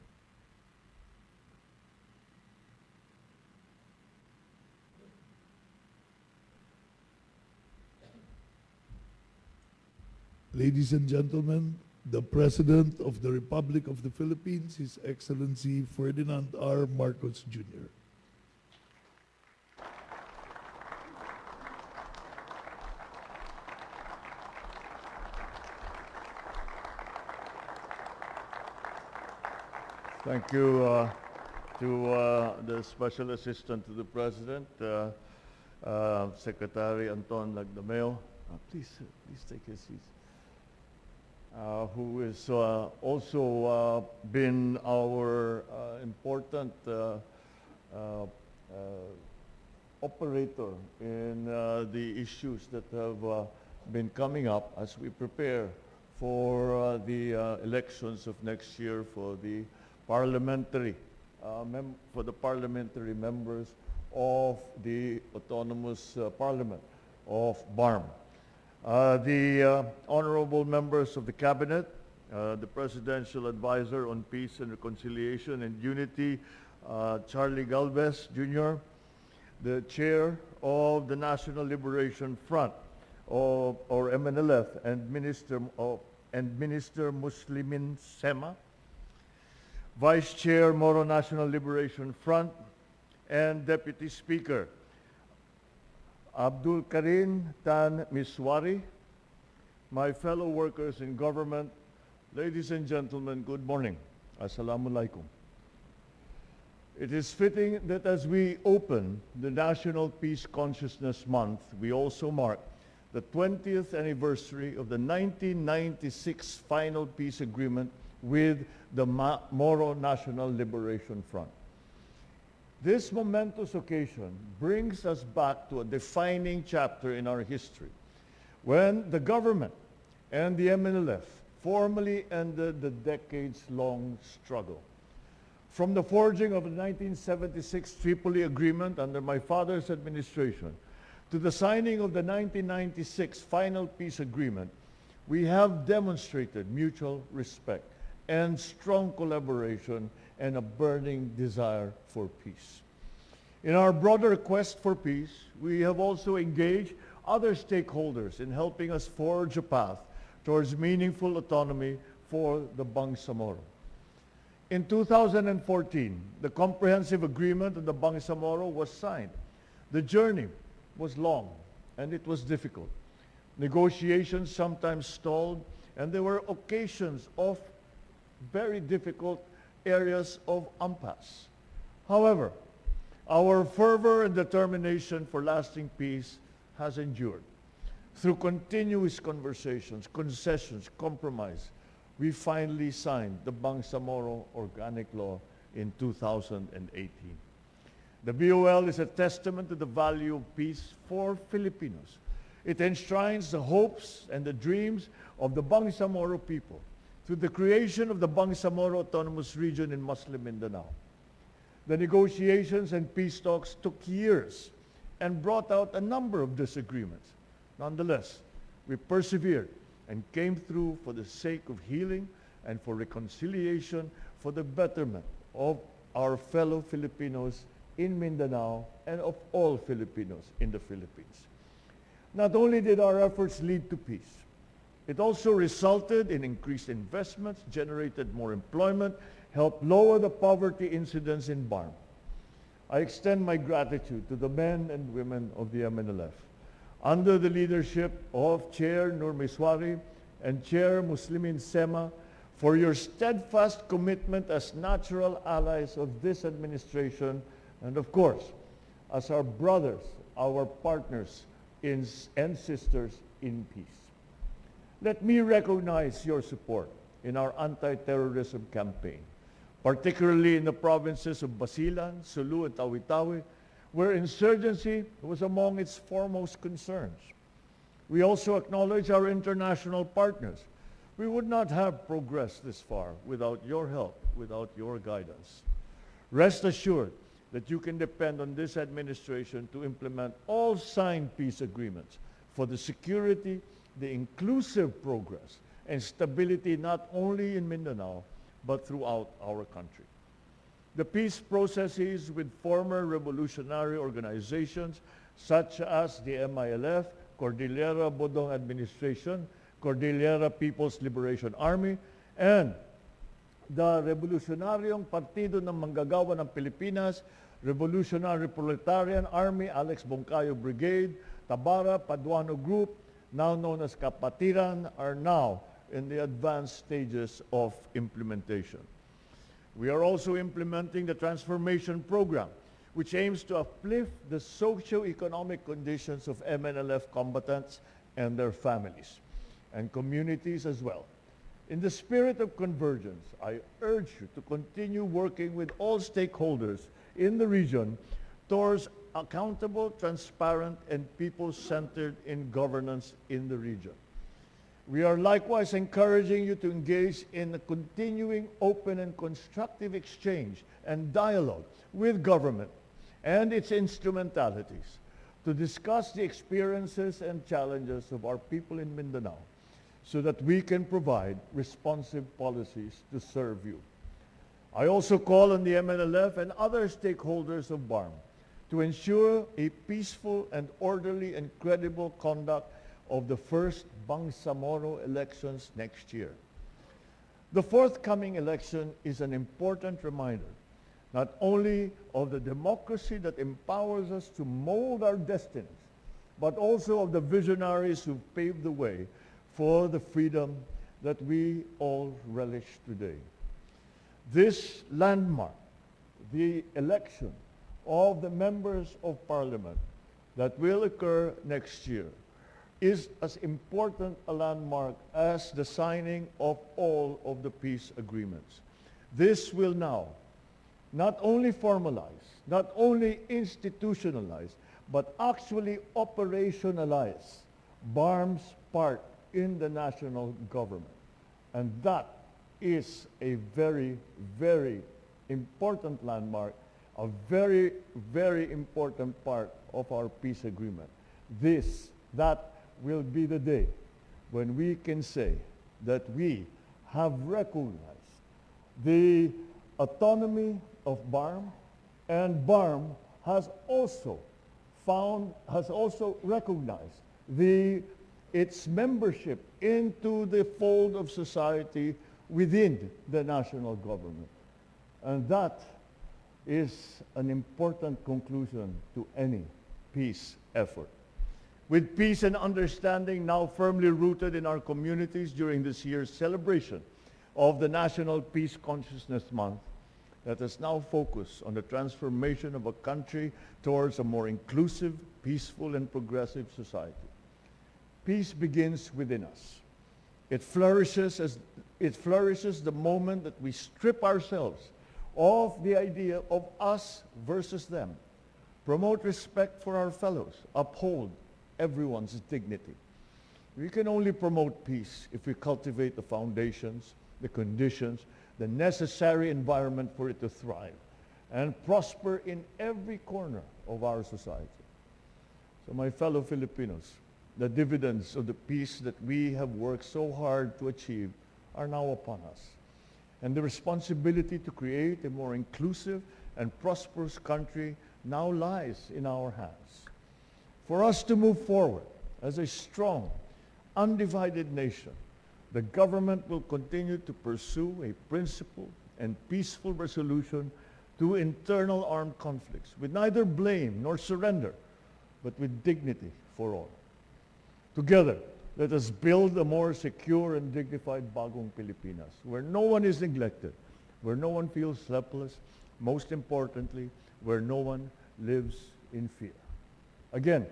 Speaker 15: Ladies and gentlemen, the President of the Republic of the Philippines, His Excellency Ferdinand R. Marcos Jr.
Speaker 16: Thank you to the Special Assistant to the President, Secretary Anton Lagdameo. Please take your seats. Who has also been our important operator in the issues that have been coming up as we prepare for the elections of next year for the parliamentary members of the Autonomous Parliament of BARM. The honorable members of the Cabinet, the Presidential Advisor on Peace and Reconciliation and Unity, Charlie Galvez Jr., the Chair of the National Liberation Front, or MNLF, and Minister Muslimin Sema, Vice Chair, Moro National Liberation Front, and Deputy Speaker, Abdul Karim Tan Miswari, my fellow workers in government, ladies and gentlemen, good morning. Assalamu alaikum. It is fitting that as we open the National Peace Consciousness Month, we also mark the 20th anniversary of the 1996 final peace agreement with the Moro National Liberation Front. This momentous occasion brings us back to a defining chapter in our history, when the government and the MNLF formally ended the decades-long struggle. From the forging of the 1976 Tripoli Agreement under my father's administration to the signing of the 1996 Final Peace Agreement, we have demonstrated mutual respect and strong collaboration and a burning desire for peace. In our broader quest for peace, we have also engaged other stakeholders in helping us forge a path towards meaningful autonomy for the Bangsamoro. In 2014, the comprehensive agreement on the Bangsamoro was signed. The journey was long and it was difficult. Negotiations sometimes stalled, and there were occasions of very difficult areas of impasse. However, our fervor and determination for lasting peace has endured. Through continuous conversations, concessions, compromise, we finally signed the Bangsamoro Organic Law in 2018. The BOL is a testament to the value of peace for Filipinos. It enshrines the hopes and the dreams of the Bangsamoro people through the creation of the Bangsamoro Autonomous Region in Muslim Mindanao. The negotiations and peace talks took years and brought out a number of disagreements. Nonetheless, we persevered and came through for the sake of healing and for reconciliation, for the betterment of our fellow Filipinos in Mindanao and of all Filipinos in the Philippines. Not only did our efforts lead to peace, it also resulted in increased investments, generated more employment, helped lower the poverty incidence in BARM. I extend my gratitude to the men and women of the MNLF, under the leadership of Chair Nur Miswari and Chair Muslimin Sema, for your steadfast commitment as natural allies of this administration, and of course, as our brothers, our partners and sisters in peace. Let me recognize your support in our anti-terrorism campaign, particularly in the provinces of Basilan, Sulu, and Tawi-Tawi, where insurgency was among its foremost concerns. We also acknowledge our international partners. We would not have progressed this far without your help, without your guidance. Rest assured that you can depend on this administration to implement all signed peace agreements for the security, the inclusive progress, and stability not only in Mindanao, but throughout our country. The peace processes with former revolutionary organizations such as the MILF, Cordillera Bodong Administration, Cordillera People's Liberation Army, and the Revolutionaryong Partido ng Manggagawa ng Pilipinas, Revolutionary Proletarian Army, Alex Bongcayo Brigade, Tabara Paduano Group, now known as Kapatiran, are now in the advanced stages of implementation. We are also implementing the transformation program, which aims to uplift the socio-economic conditions of MNLF combatants and their families, and communities as well. In the spirit of convergence, I urge you to continue working with all stakeholders in the region towards accountable, transparent, and people-centered in governance in the region. We are likewise encouraging you to engage in a continuing open and constructive exchange and dialogue with government and its instrumentalities to discuss the experiences and challenges of our people in Mindanao so that we can provide responsive policies to serve you. I also call on the MNLF and other stakeholders of BARM to ensure a peaceful and orderly and credible conduct of the first Bangsamoro elections next year. The forthcoming election is an important reminder not only of the democracy that empowers us to mold our destinies, but also of the visionaries who paved the way for the freedom that we all relish today. This landmark, the election of the members of parliament that will occur next year, is as important a landmark as the signing of all of the peace agreements. This will now not only formalize, not only institutionalize, but actually operationalize BARM's part in the national government. And that is a very, very important landmark, a very, very important part of our peace agreement. That will be the day when we can say that we have recognized the autonomy of BARM, and BARM has also recognized its membership into the fold of society within the national government. And that is an important conclusion to any peace effort. With peace and understanding now firmly rooted in our communities during this year's celebration of the National Peace Consciousness Month, let us now focus on the transformation of a country towards a more inclusive, peaceful, and progressive society. Peace begins within us. It flourishes the moment that we strip ourselves of the idea of us versus them, promote respect for our fellows, uphold everyone's dignity. We can only promote peace if we cultivate the foundations, the conditions, the necessary environment for it to thrive and prosper in every corner of our society. So my fellow Filipinos, the dividends of the peace that we have worked so hard to achieve are now upon us. And the responsibility to create a more inclusive and prosperous country now lies in our hands. For us to move forward as a strong, undivided nation, the government will continue to pursue a principled and peaceful resolution to internal armed conflicts with neither blame nor surrender, but with dignity for all. Together, let us build a more secure and dignified Bagong Pilipinas, where no one is neglected, where no one feels helpless, most importantly, where no one lives in fear. Again,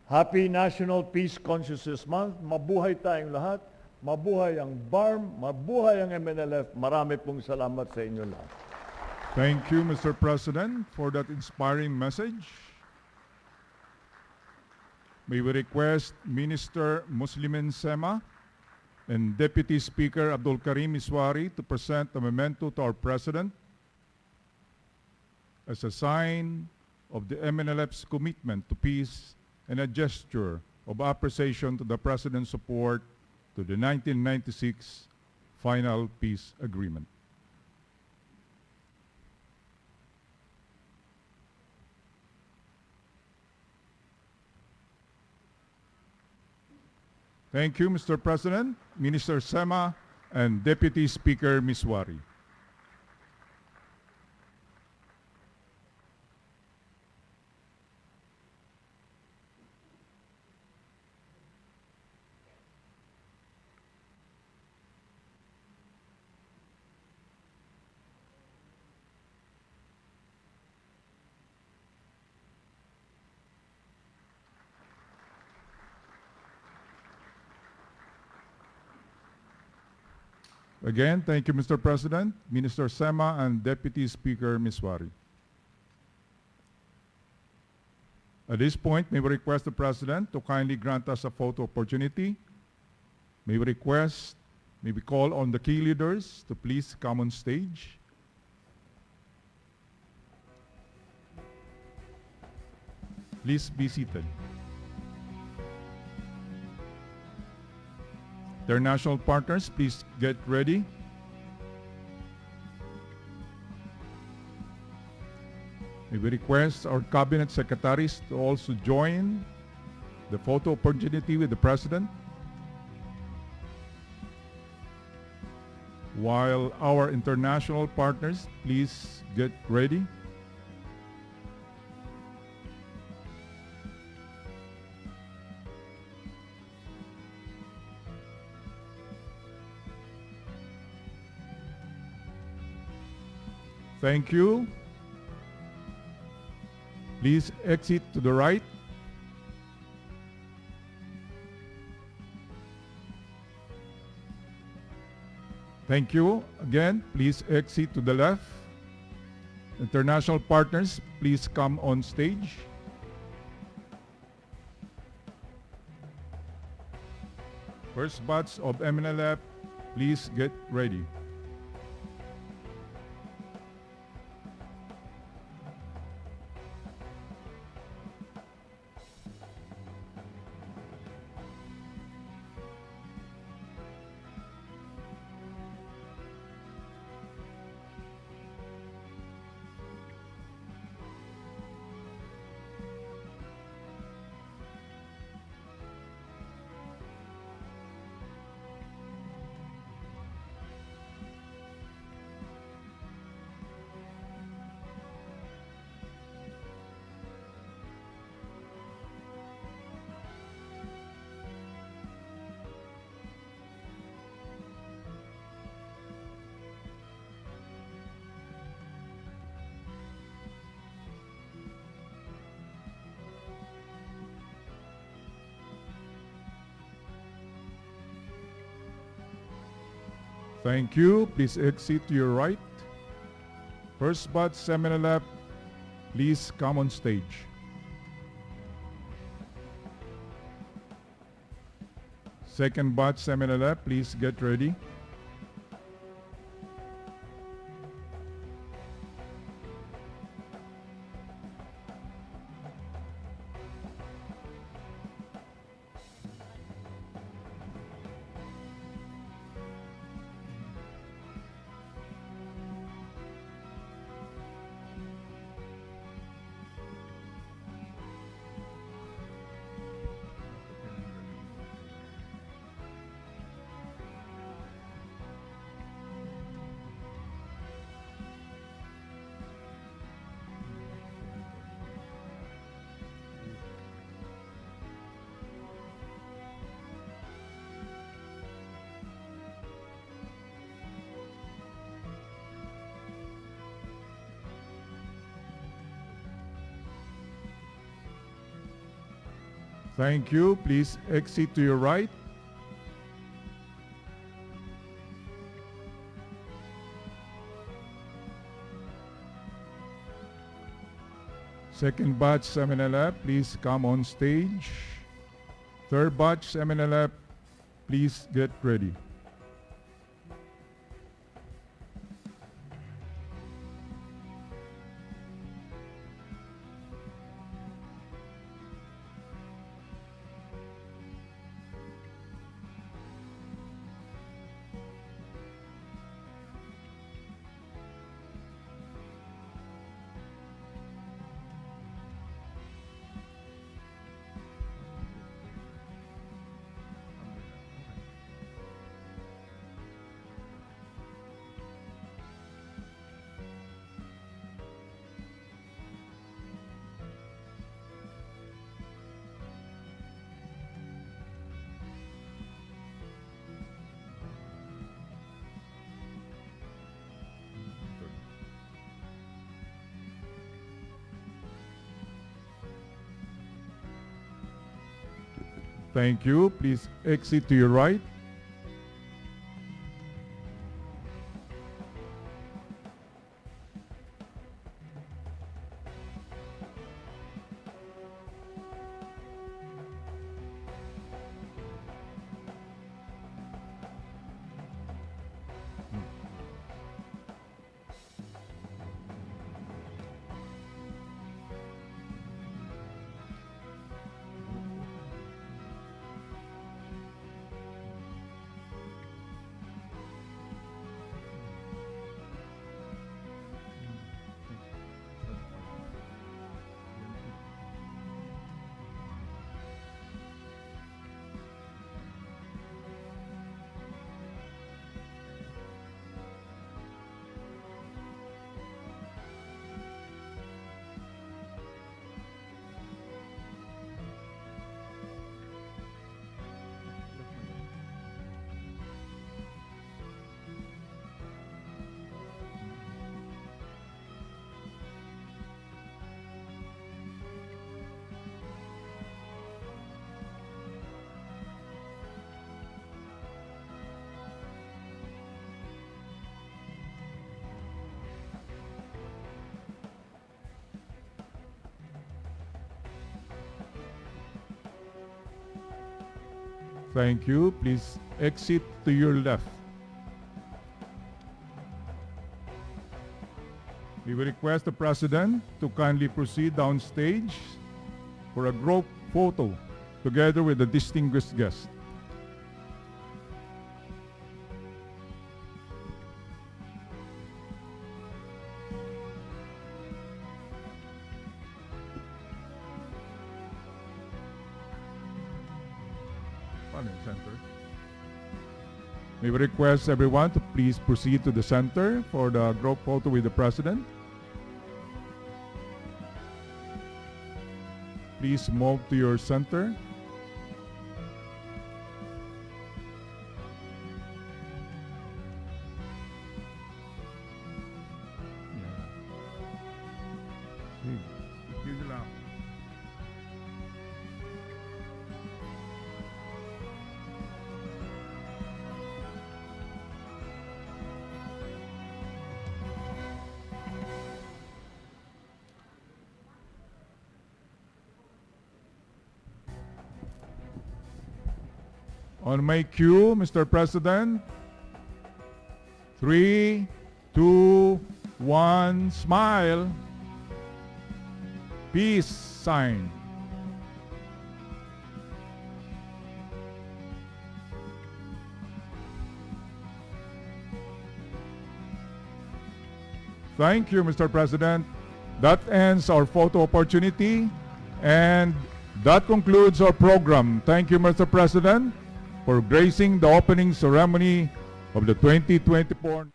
Speaker 16: Happy National Peace Consciousness Month. Mabuhay tayong lahat. Mabuhay ang BARM. Mabuhay ang MNLF. Marami pong salamat sa inyo lahat.
Speaker 8: Thank you, Mr. President, for that inspiring message. May we request Minister Muslimin Sema and Deputy Speaker Abdul Karim Iswari to present a memento to our President as a sign of the MNLF's commitment to peace and a gesture of appreciation to the President's support to the 1996 Final Peace Agreement. Thank you, Mr. President, Minister Sema, and Deputy Speaker Miswari. Again, thank you, Mr. President, Minister Sema, and Deputy Speaker Miswari. At this point, may we request the President to kindly grant us a photo opportunity. May we call on the key leaders to please come on stage. Please be seated. International partners, please get ready. May we request our cabinet secretaries to also join the photo opportunity with the President, while our international partners, please get ready. Thank you. Please exit to the right. Thank you. Again, please exit to the left. International partners, please come on stage. First batch of MNLF, please get ready. Thank you. Please exit to your right. First batch seminar lab, please come on stage. Second batch seminar lab, please get ready. Thank you. Please exit to your right. Second batch MNLF, please come on stage. Third batch MNLF, please get ready. Thank you. Please exit to your right. Thank you. Please exit to your left. We will request the President to kindly proceed downstage for a group photo together with the distinguished guest. Center. We will request everyone to please proceed to the center for the group photo with the President. Please move to your center. On my cue, Mr. President, 3, 2, 1, smile. Peace sign. Thank you, Mr. President. That ends our photo opportunity, and that concludes our program. Thank you, Mr. President, for gracing the opening ceremony of the 2024.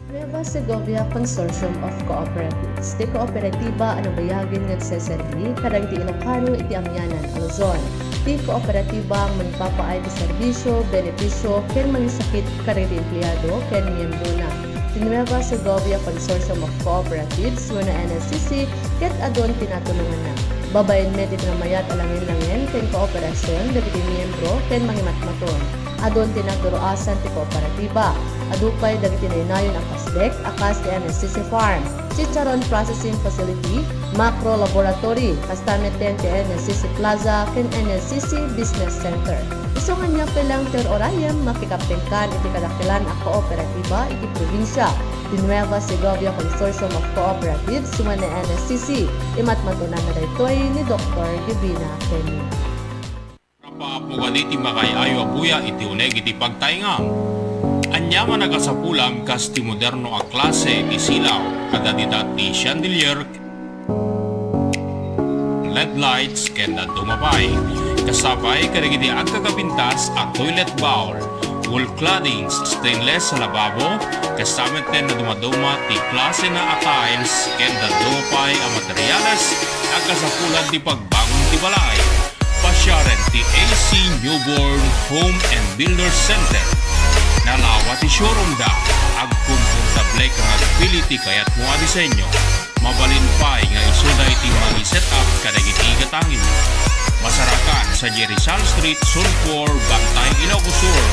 Speaker 3: Nueva Segovia Consortium of Cooperatives. Di kooperatiba ang bayagin ng Seserli, karang di Ilocano iti amyanan, Luzon. ti kooperatibang magpapaay ti serbisyo, benepisyo, ken mangisakit kariti empleyado ken miyembro na. Ti Nueva Segovia Consortium of Cooperatives wenno NSCC ket adon tinatulungan na. Babaen met iti namayat alangin-langin ken kooperasyon dagiti miyembro ken mangimatmaton. Adon tinagduruasan ti kooperatiba. Adupay dagiti naynayon ang kasdek akas ti NSCC Farm, Chicharon Processing Facility, Macro Laboratory, kastameten ti NSCC Plaza ken NSCC Business Center. Isungan niya pelang ter orayem makikaptengkan iti kadakilan a kooperatiba iti probinsya. Ti Nueva Segovia Consortium of Cooperatives wenno NSCC. Imatmatunan na daytoy ni Dr. Divina Kenny.
Speaker 4: Napaapugan iti makayayo abuya iti uneg iti pagtaingam. Anyama nagasapulam kas ti moderno a klase ti silaw kada ti chandelier LED lights ken na dumapay. Kasabay kadagiti agkagapintas a toilet bowl, wall claddings stainless sa lababo, kasameten na dumaduma ti klase na a tiles ken na dumapay a materyales agkasapulan ti pagbangon ti balay. Pasyaren ti AC Newborn Home and Builder Center. Nalawa ti showroom da, agkomportable kang agpili ti kayat mo a disenyo. Mabalin pa'y nga isuda iti magi-set up kadagiti gatangin. Masarakan sa Rizal Street, Sulphur, Bantay, Ilocos Sur.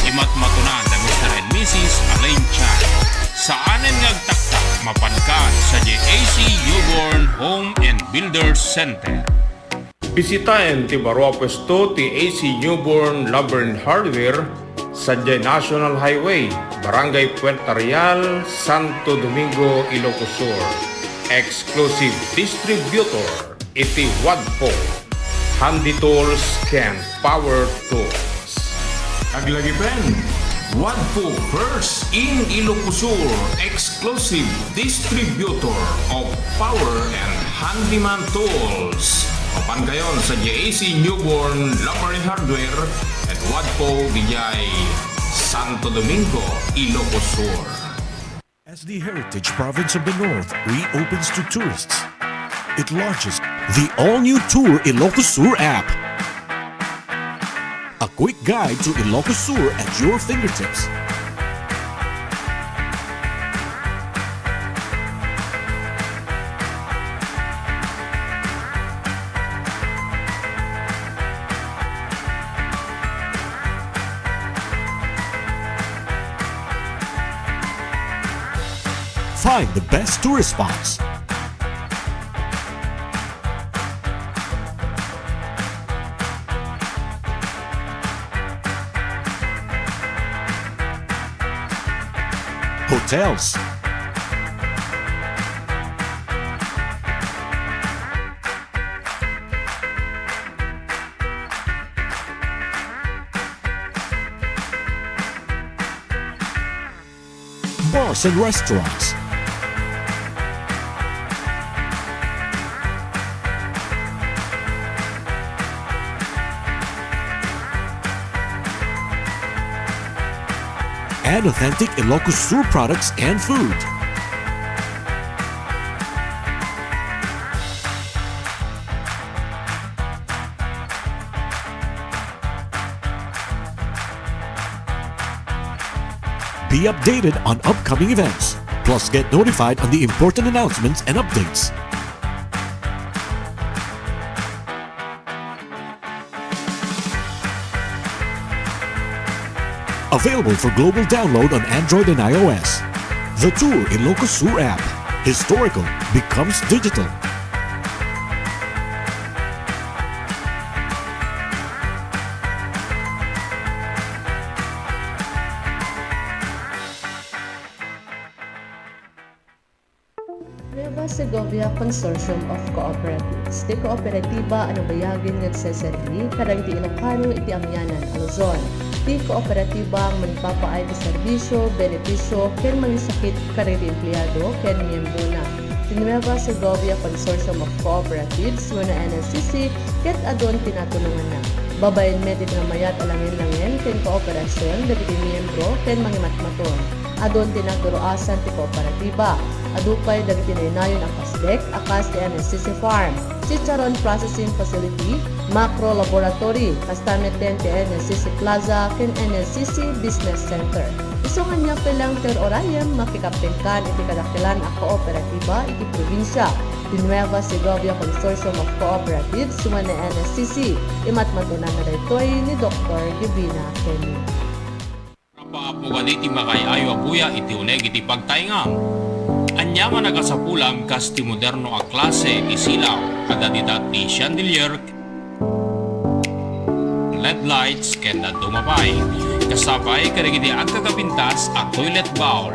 Speaker 4: Imatmatunan na Mr. and Mrs. Alain Chan. Saanen ngagtaktak mapankan sa JAC Newborn Home and Builder Center.
Speaker 5: Bisitahin ti barwa pwesto ti AC Newborn Lumber and Hardware sa National Highway, Barangay Puerto Real, Santo Domingo, Ilocos Sur. Exclusive distributor iti Wadpo, Handy Tools ken Power Tools.
Speaker 6: Aglagipen, Wadpo first in Ilocos Sur, exclusive distributor of power and handyman tools. Mapangayon sa JAC Newborn Lumber and Hardware at Wadpo, Vijay, Santo Domingo, Ilocos Sur.
Speaker 7: As the Heritage Province of the North reopens to tourists, it launches the all-new Tour Ilocos Sur app. A quick guide to Ilocos Sur at your fingertips. Find the best tourist spots. Hotels. Bars and restaurants. And authentic Ilocos Sur products and food. Be updated on upcoming events, plus get notified on the important announcements and updates. Available for global download on Android and iOS. The Tour Ilocos Sur app. Historical becomes digital.
Speaker 3: Nueva Segovia Consortium of Cooperatives. Ti kooperatiba ano bayagin nagseserbi kadang ti Ilocano iti amyanan a Luzon. Ti kooperatiba magpapaay ti serbisyo, benepisyo, ken mangisakit kariti empleyado ken miyembro na. Ti Nueva Segovia Consortium of Cooperatives wenno NSCC ket adon tinatulungan na. Babaen met iti namayat alangin-langin ken kooperasyon dagiti miyembro ken mangimatmaton. Adon tinagduruasan ti kooperatiba. Adupay dagiti nayon ang kasdek, akas ti NSCC Farm, Chicharon Processing Facility, Macro Laboratory, kastameten ti NSCC Plaza, ken NSCC Business Center. Isungan niya pelang ter orayam makikaptingkan iti kadakilan a kooperatiba iti probinsya. The Nueva Segovia Consortium of Cooperatives suman ni NSCC. Imatmatunan na daytoy ni Dr. Gibina Kenny.
Speaker 4: Paapugad iti makayayo abuya iti uneg iti pagtaingam. Anya nga nagasapulam kas ti moderno a klase isilaw kada ti chandelier LED lights ken na dumapay. Kasabay karigiti agkakapintas a toilet bowl,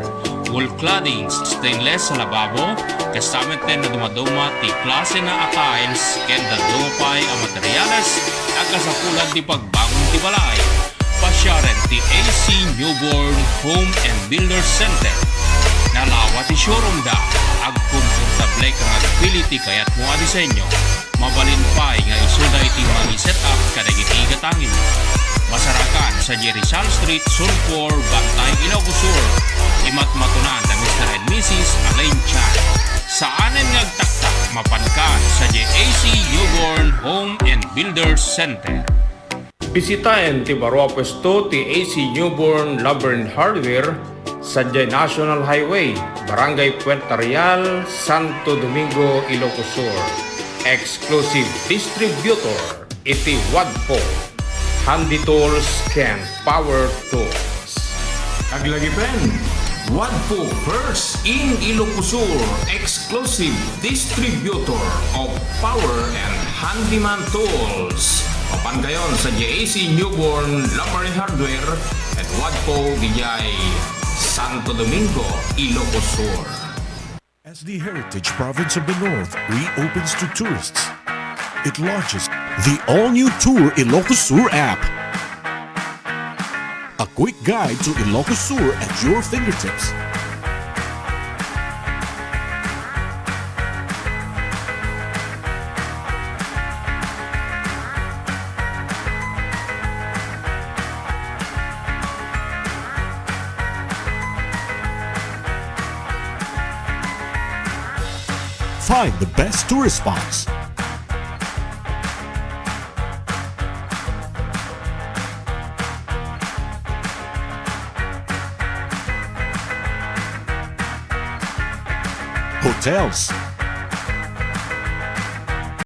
Speaker 4: wall claddings, stainless sa lababo, kasamet ten na dumaduma ti klase na tiles ken na dumapay a materyales agkasapulan ti pagbangon ti balay. Pasyaren ti AC Newborn Home and Builder Center. Nalawa ti showroom da, agkomportable kang agpili ti kayat mo a disenyo. Mabalin pa'y nga isuda iti mag-set up kadagiti gatangin. Masarakan sa Rizal Street, Sulphur, Bantay, Ilocos Sur. Imatmatunan na Mr. and Mrs. Alain Chan. Saanen ngagtaktak mapankan sa JAC Newborn Home and Builders Center.
Speaker 5: Bisitahin ti barwa pwesto ti AC Newborn Lumber and Hardware sa National Highway, Barangay Puerta Real, Santo Domingo, Ilocos Sur. Exclusive distributor iti Wadpo, Handy Tools ken Power Tools.
Speaker 6: Aglagipen, Wadpo first in Ilocos Sur, exclusive distributor of power and handyman tools. Papan gayon sa JAC Newborn Lumber and Hardware at Wadpo Dijay, Santo Domingo, Ilocos Sur.
Speaker 7: As the Heritage Province of the North reopens to tourists, it launches the all-new Tour Ilocos Sur app. A quick guide to Ilocos Sur at your fingertips. Find the best tourist spots. Hotels.